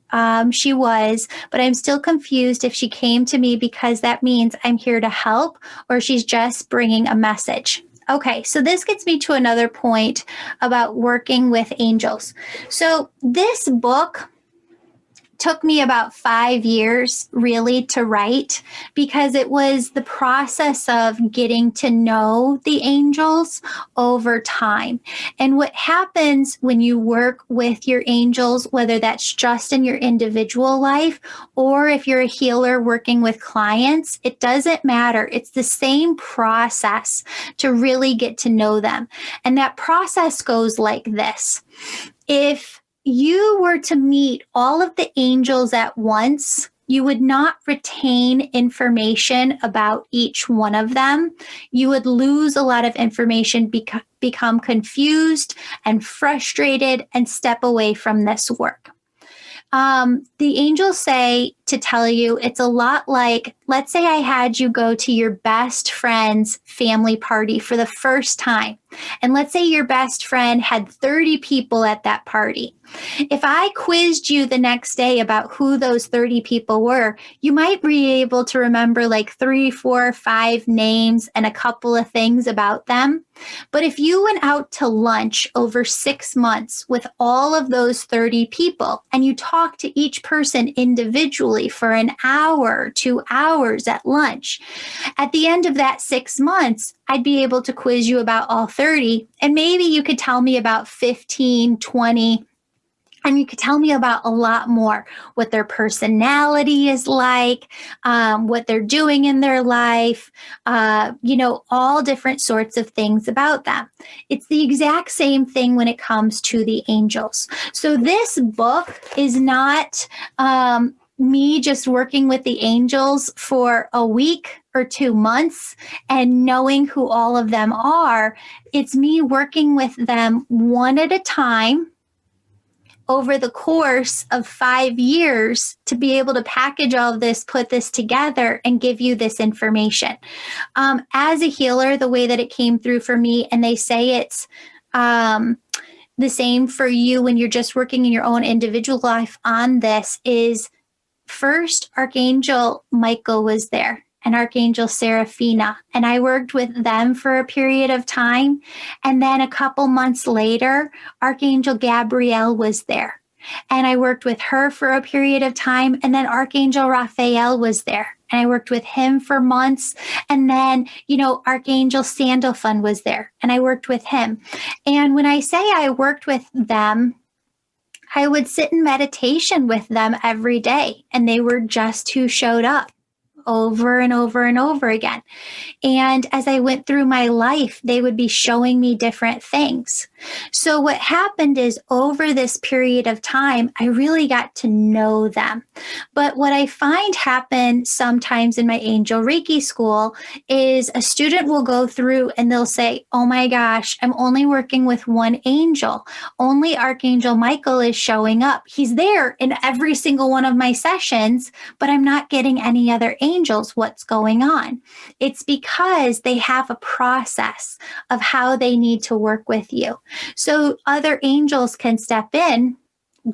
she was, but I'm still confused if she came to me because that means I'm here to help or she's just bringing a message. Okay, so this gets me to another point about working with angels. So this book took me about 5 years really to write because it was the process of getting to know the angels over time. And what happens when you work with your angels, whether that's just in your individual life or if you're a healer working with clients, it doesn't matter. It's the same process to really get to know them. And that process goes like this. If you were to meet all of the angels at once, you would not retain information about each one of them. You would lose a lot of information, become confused and frustrated, and step away from this work. The angels say to tell you it's a lot like, let's say I had you go to your best friend's family party for the first time. And let's say your best friend had 30 people at that party. If I quizzed you the next day about who those 30 people were, you might be able to remember like 3, 4, 5 names and a couple of things about them. But if you went out to lunch over 6 months with all of those 30 people and you talked to each person individually for an hour, 2 hours at lunch, at the end of that 6 months, I'd be able to quiz you about all 30, and maybe you could tell me about 15, 20, and you could tell me about a lot more, what their personality is like, what they're doing in their life, all different sorts of things about them. It's the exact same thing when it comes to the angels. So this book is not me just working with the angels for a week or 2 months and knowing who all of them are. It's me working with them one at a time over the course of 5 years to be able to package all of this, put this together, and give you this information. As a healer, the way that it came through for me, and they say it's the same for you when you're just working in your own individual life on this, is first Archangel Michael was there and Archangel Seraphina, and I worked with them for a period of time. And then a couple months later, Archangel Gabrielle was there. And I worked with her for a period of time. And then Archangel Raphael was there. And I worked with him for months. And then, Archangel Sandalphon was there. And I worked with him. And when I say I worked with them, I would sit in meditation with them every day. And they were just who showed up over and over and over again. And as I went through my life, they would be showing me different things. So what happened is over this period of time, I really got to know them. But what I find happen sometimes in my angel Reiki school is a student will go through and they'll say, oh my gosh, I'm only working with one angel. Only Archangel Michael is showing up. He's there in every single one of my sessions, but I'm not getting any other angels. What's going on? It's because they have a process of how they need to work with you. So other angels can step in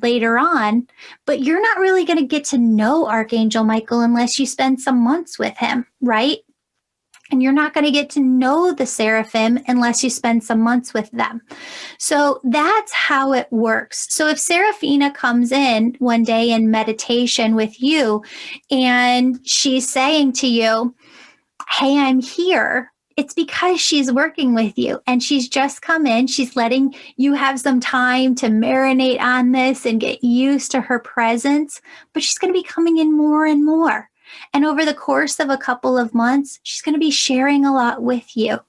later on, but you're not really going to get to know Archangel Michael unless you spend some months with him, right? And you're not going to get to know the Seraphim unless you spend some months with them. So that's how it works. So if Seraphina comes in one day in meditation with you and she's saying to you, hey, I'm here, it's because she's working with you and she's just come in. She's letting you have some time to marinate on this and get used to her presence, but she's going to be coming in more and more. And over the course of a couple of months, she's going to be sharing a lot with you.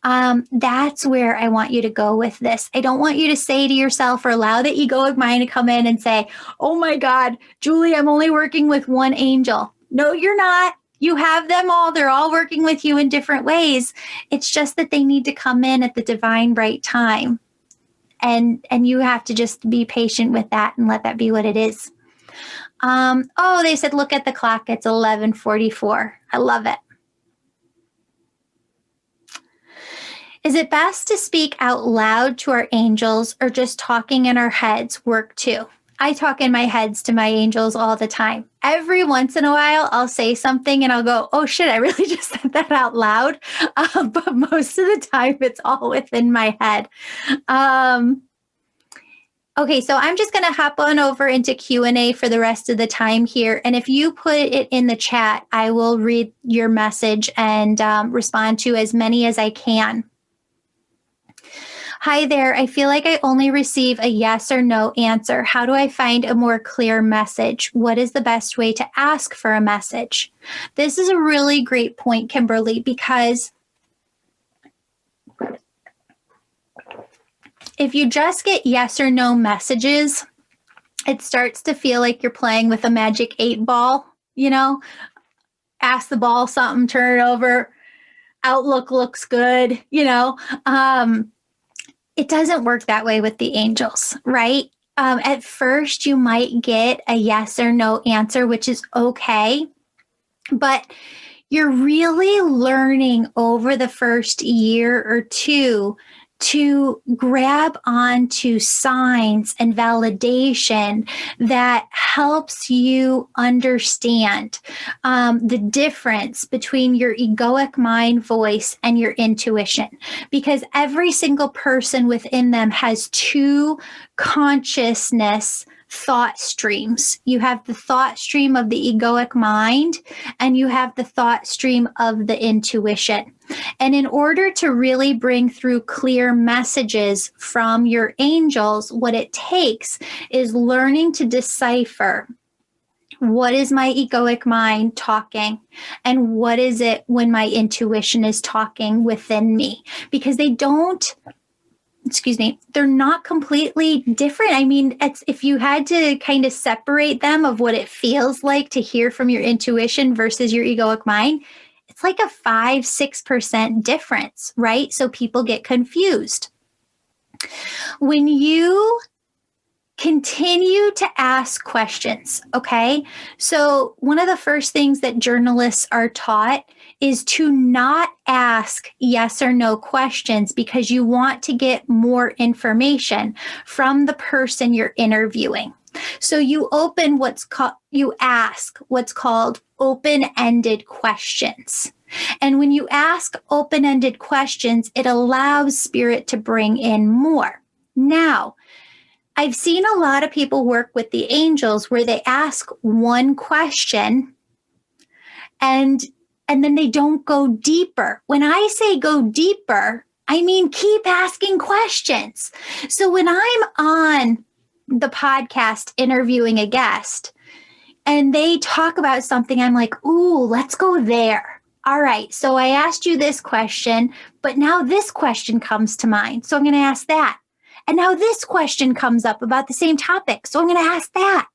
That's where I want you to go with this. I don't want you to say to yourself or allow the egoic mind to come in and say, oh my God, Julie, I'm only working with one angel. No, you're not. You have them all. They're all working with you in different ways. It's just that they need to come in at the divine right time. And you have to just be patient with that and let that be what it is. They said, look at the clock. It's 11:44. I love it. Is it best to speak out loud to our angels or just talking in our heads work too? I talk in my heads to my angels all the time. Every once in a while, I'll say something and I'll go, oh shit, I really just said that out loud. But most of the time, it's all within my head. Okay, so I'm just going to hop on over into Q&A for the rest of the time here. And if you put it in the chat, I will read your message and respond to as many as I can. Hi there, I feel like I only receive a yes or no answer. How do I find a more clear message? What is the best way to ask for a message? This is a really great point, Kimberly, because if you just get yes or no messages, it starts to feel like you're playing with a magic 8-ball, ask the ball something, turn it over, outlook looks good, It doesn't work that way with the angels, right? At first, you might get a yes or no answer, which is okay. But you're really learning over the first year or two to grab onto signs and validation that helps you understand the difference between your egoic mind voice and your intuition. Because every single person within them has two consciousness thought streams. You have the thought stream of the egoic mind, and you have the thought stream of the intuition. And in order to really bring through clear messages from your angels, what it takes is learning to decipher what is my egoic mind talking and what is it when my intuition is talking within me. Because they're not completely different. I mean, if you had to kind of separate them of what it feels like to hear from your intuition versus your egoic mind, it's like a 5-6% difference, right? So people get confused. When you continue to ask questions, okay? So one of the first things that journalists are taught is to not ask yes or no questions because you want to get more information from the person you're interviewing. So you ask what's called open-ended questions. And when you ask open-ended questions, it allows spirit to bring in more. Now, I've seen a lot of people work with the angels where they ask one question and then they don't go deeper. When I say go deeper, I mean keep asking questions. So when I'm on the podcast interviewing a guest and they talk about something, I'm like, ooh, let's go there. All right, so I asked you this question, but now this question comes to mind. So I'm going to ask that. And now this question comes up about the same topic. So I'm going to ask that.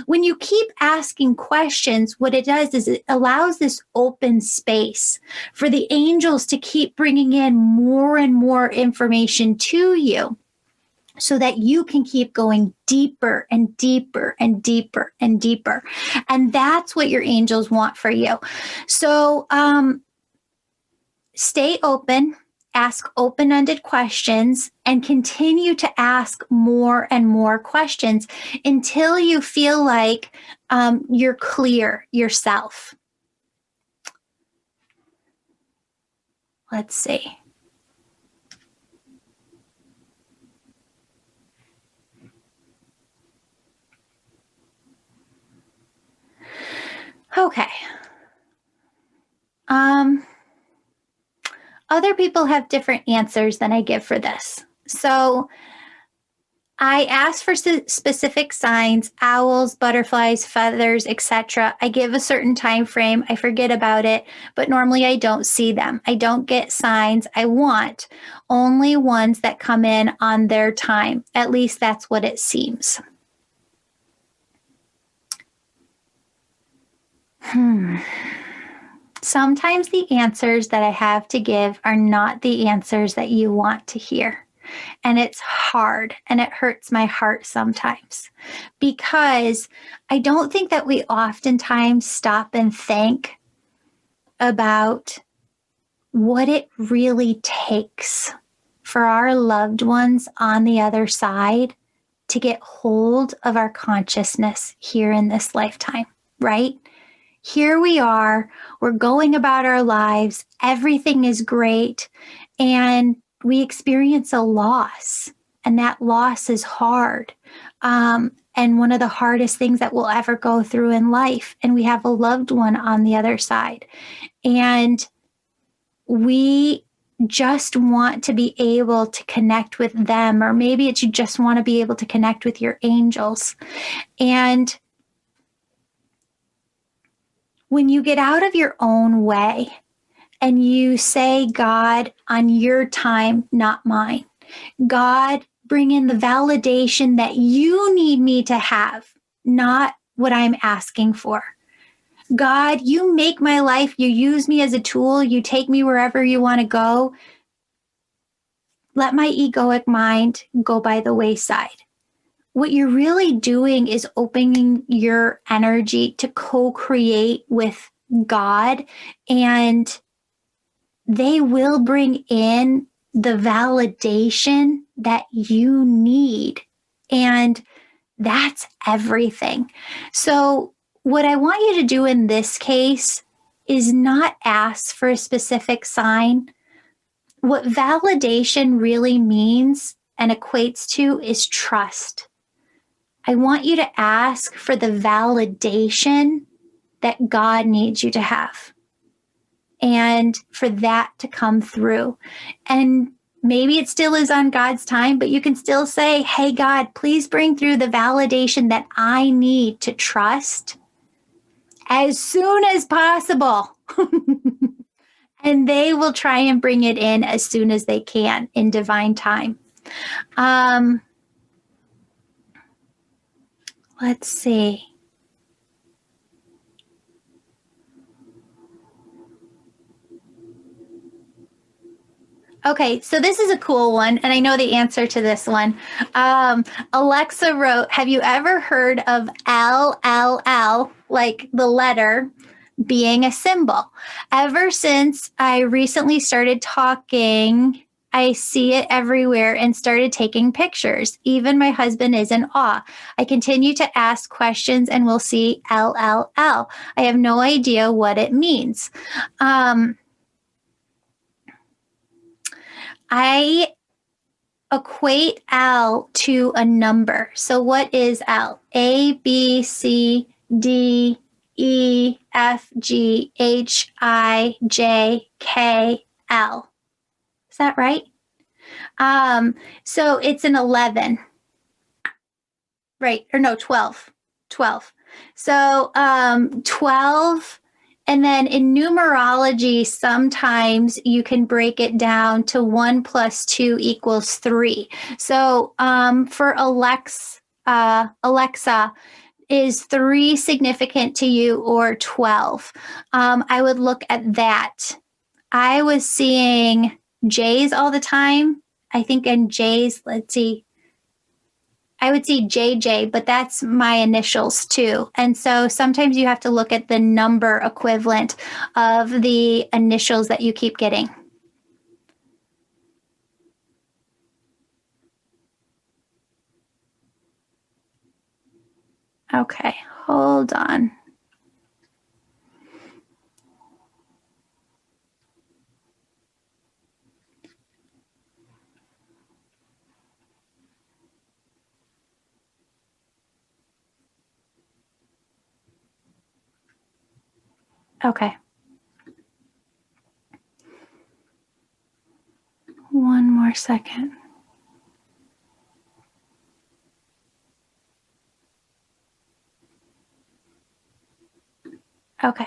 When you keep asking questions, what it does is it allows this open space for the angels to keep bringing in more and more information to you so that you can keep going deeper and deeper and deeper and deeper. And that's what your angels want for you. So stay open. Ask open-ended questions and continue to ask more and more questions until you feel like you're clear yourself. Let's see. Okay. Other people have different answers than I give for this. So I ask for specific signs, owls, butterflies, feathers, etc. I give a certain time frame. I forget about it, but normally I don't see them. I don't get signs I want, only ones that come in on their time. At least that's what it seems. Sometimes the answers that I have to give are not the answers that you want to hear. And it's hard and it hurts my heart sometimes because I don't think that we oftentimes stop and think about what it really takes for our loved ones on the other side to get hold of our consciousness here in this lifetime, right? Here we are, we're going about our lives, everything is great, and we experience a loss, and that loss is hard. And one of the hardest things that we'll ever go through in life, and we have a loved one on the other side. And we just want to be able to connect with them, or maybe it's you just want to be able to connect with your angels. And when you get out of your own way and you say, God, on your time, not mine. God, bring in the validation that you need me to have, not what I'm asking for. God, you make my life, you use me as a tool, you take me wherever you want to go. Let my egoic mind go by the wayside. What you're really doing is opening your energy to co-create with God, and they will bring in the validation that you need. And that's everything. So what I want you to do in this case is not ask for a specific sign. What validation really means and equates to is trust. I want you to ask for the validation that God needs you to have and for that to come through. And maybe it still is on God's time, but you can still say, hey, God, please bring through the validation that I need to trust as soon as possible. And they will try and bring it in as soon as they can in divine time. Let's see. Okay, so this is a cool one, and I know the answer to this one. Alexa wrote, have you ever heard of LLL, like the letter, being a symbol? Ever since I recently started talking I see it everywhere and started taking pictures. Even my husband is in awe. I continue to ask questions and will see LLL. I have no idea what it means. I equate L to a number. So what is L? A, B, C, D, E, F, G, H, I, J, K, L. Is that right? So it's an 11, right? Or no, 12. 12. So 12. And then in numerology, sometimes you can break it down to 1 plus 2 equals 3. So for Alexa, is 3 significant to you or 12? I would look at that. I was seeing J's all the time. I think in J's, let's see, I would see JJ, but that's my initials too. And so sometimes you have to look at the number equivalent of the initials that you keep getting. Okay, hold on. Okay. One more second. Okay.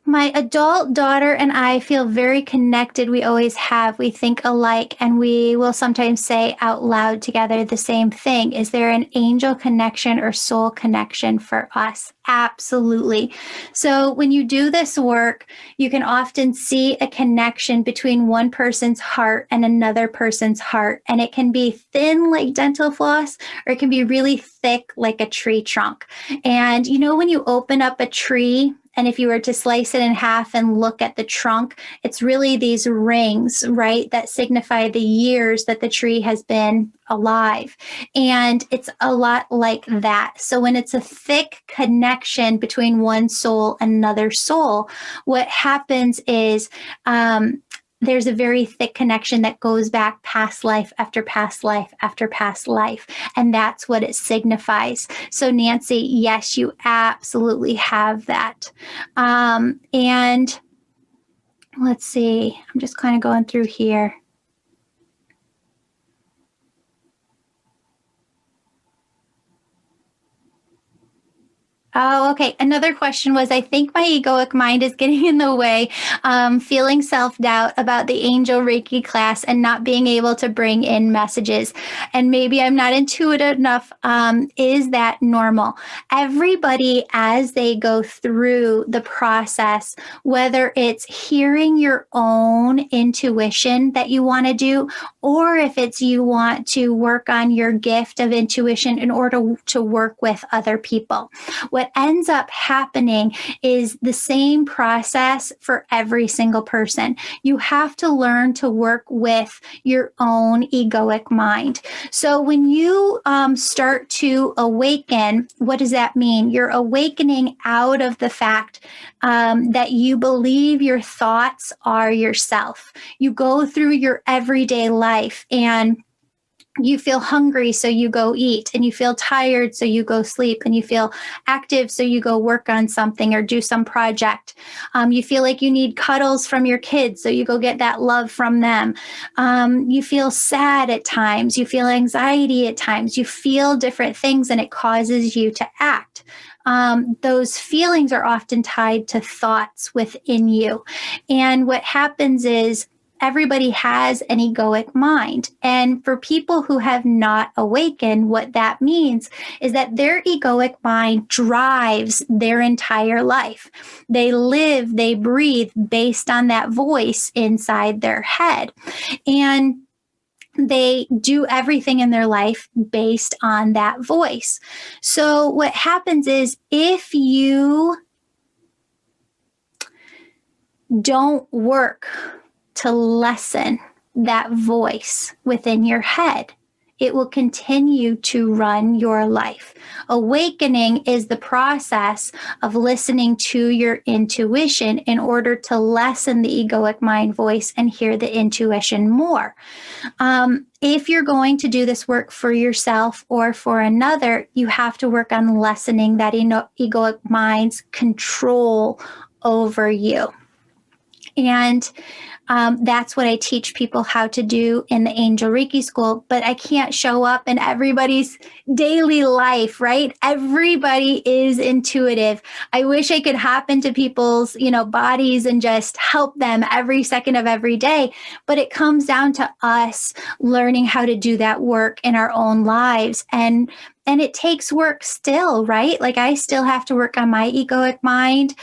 My adult daughter and I feel very connected. We always have. We think alike, and we will sometimes say out loud together the same thing. Is there an angel connection or soul connection for us? Absolutely. So when you do this work, you can often see a connection between one person's heart and another person's heart. And it can be thin like dental floss, or it can be really thick like a tree trunk. And you know, when you open up a tree, and if you were to slice it in half and look at the trunk, it's really these rings, right, that signify the years that the tree has been alive. And it's a lot like that. So when it's a thick connection between one soul and another soul, what happens is there's a very thick connection that goes back past life after past life after past life. And that's what it signifies. So Nancy, yes, you absolutely have that. And let's see, I'm just kind of going through here. Oh, okay. Another question was, I think my egoic mind is getting in the way, feeling self-doubt about the angel Reiki class and not being able to bring in messages. And maybe I'm not intuitive enough. Is that normal? Everybody, as they go through the process, whether it's hearing your own intuition that you want to do, or if it's you want to work on your gift of intuition in order to work with other people. What ends up happening is the same process for every single person. You have to learn to work with your own egoic mind. So when you start to awaken, what does that mean? You're awakening out of the fact that you believe your thoughts are yourself. You go through your everyday life and you feel hungry, so you go eat, and you feel tired, so you go sleep, and you feel active, so you go work on something or do some project. You feel like you need cuddles from your kids, so you go get that love from them. You feel sad at times. You feel anxiety at times. You feel different things, and it causes you to act. Those feelings are often tied to thoughts within you. And what happens is, everybody has an egoic mind. And for people who have not awakened, what that means is that their egoic mind drives their entire life. They live, they breathe based on that voice inside their head. And they do everything in their life based on that voice. So what happens is, if you don't work to lessen that voice within your head. It will continue to run your life. Awakening is the process of listening to your intuition in order to lessen the egoic mind voice and hear the intuition more. If you're going to do this work for yourself or for another, you have to work on lessening that egoic mind's control over you. And that's what I teach people how to do in the Angel Reiki School, but I can't show up in everybody's daily life, right? Everybody is intuitive. I wish I could hop into people's, bodies and just help them every second of every day, but it comes down to us learning how to do that work in our own lives. And it takes work still, right? Like I still have to work on my egoic mind.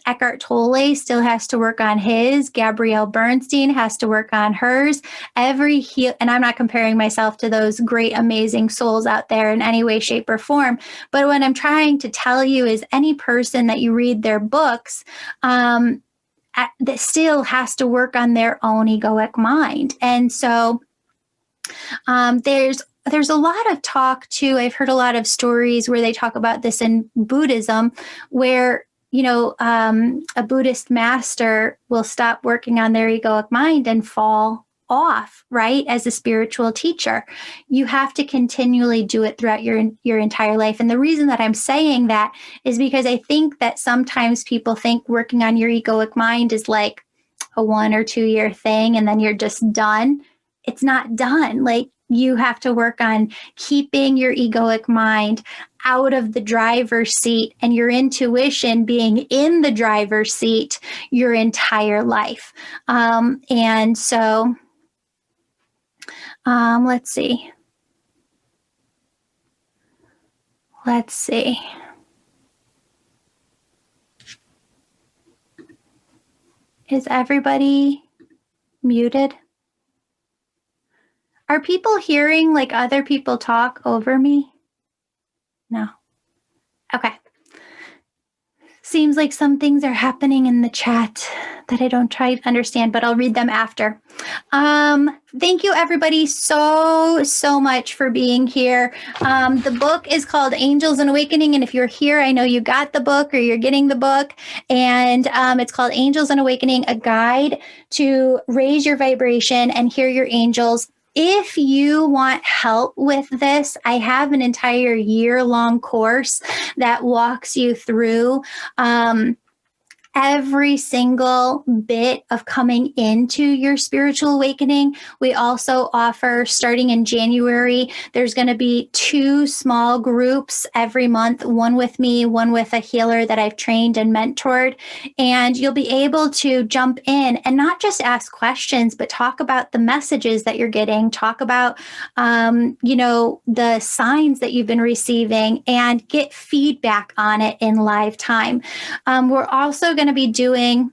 Eckhart Tolle still has to work on his. Gabrielle Bernstein has to work on hers. And I'm not comparing myself to those great, amazing souls out there in any way, shape, or form. But what I'm trying to tell you is any person that you read their books, that still has to work on their own egoic mind. And so there's a lot of talk too. I've heard a lot of stories where they talk about this in Buddhism, where, a Buddhist master will stop working on their egoic mind and fall off, right? As a spiritual teacher, you have to continually do it throughout your entire life. And the reason that I'm saying that is because I think that sometimes people think working on your egoic mind is like a 1 or 2 year thing, and then you're just done. It's not done. Like you have to work on keeping your egoic mind out of the driver's seat and your intuition being in the driver's seat your entire life. And so let's see. Is everybody muted? Are people hearing like other people talk over me? No. Okay. Seems like some things are happening in the chat that I don't try to understand, but I'll read them after. Thank you everybody so much for being here. The book is called Angels and Awakening. And if you're here, I know you got the book or you're getting the book. And it's called Angels and Awakening, a guide to raise your vibration and hear your angels. If you want help with this, I have an entire year-long course that walks you through every single bit of coming into your spiritual awakening. We also offer, starting in January, there's going to be 2 small groups every month, one with me, one with a healer that I've trained and mentored. And you'll be able to jump in and not just ask questions, but talk about the messages that you're getting, talk about, the signs that you've been receiving, and get feedback on it in live time. We're also going to be doing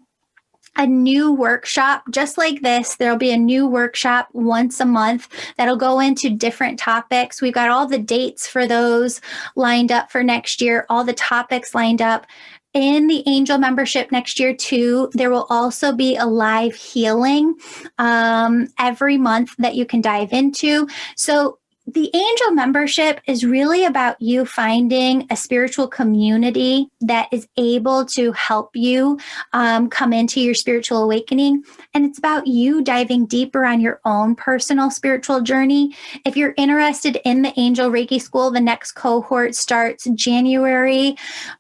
a new workshop just like this. There'll be a new workshop once a month that'll go into different topics. We've got all the dates for those lined up for next year, all the topics lined up. In the Angel membership next year too, there will also be a live healing every month that you can dive into. So the Angel membership is really about you finding a spiritual community that is able to help you come into your spiritual awakening. And it's about you diving deeper on your own personal spiritual journey. If you're interested in the Angel Reiki School, the next cohort starts January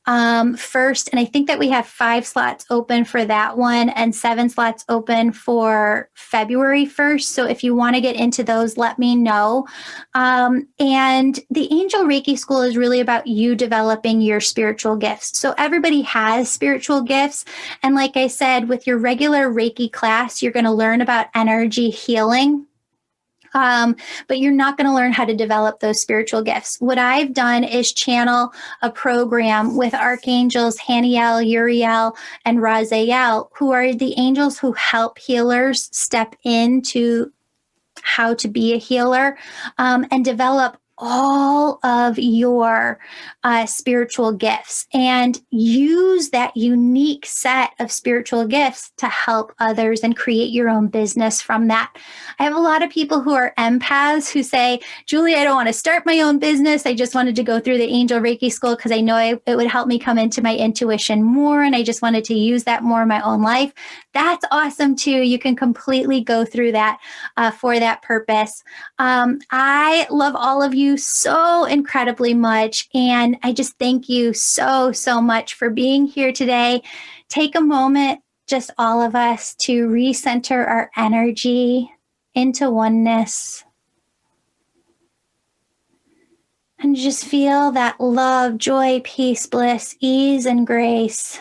1st. And I think that we have 5 slots open for that one and 7 slots open for February 1st. So if you want to get into those, let me know. And the Angel Reiki School is really about you developing your spiritual gifts. So everybody has spiritual gifts. And like I said, with your regular Reiki class, you're going to learn about energy healing. But you're not going to learn how to develop those spiritual gifts. What I've done is channel a program with Archangels Haniel, Uriel, and Raziel, who are the angels who help healers step into how to be a healer and develop all of your spiritual gifts and use that unique set of spiritual gifts to help others and create your own business from that. I have a lot of people who are empaths who say, Julie, I don't want to start my own business. I just wanted to go through the Angel Reiki school because I know it would help me come into my intuition more. And I just wanted to use that more in my own life. That's awesome too. You can completely go through that for that purpose. I love all of you so incredibly much. And I just thank you so, so much for being here today. Take a moment, just all of us, to recenter our energy into oneness. And just feel that love, joy, peace, bliss, ease, and grace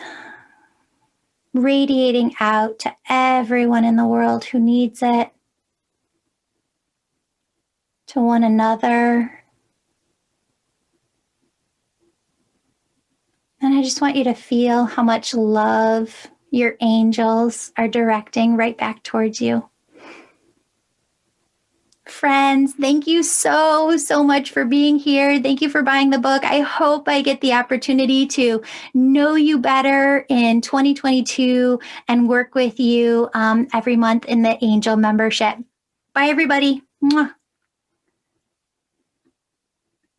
radiating out to everyone in the world who needs it, to one another. And I just want you to feel how much love your angels are directing right back towards you. Friends, thank you so, so much for being here. Thank you for buying the book. I hope I get the opportunity to know you better in 2022 and work with you every month in the Angel membership. Bye, everybody. Mwah.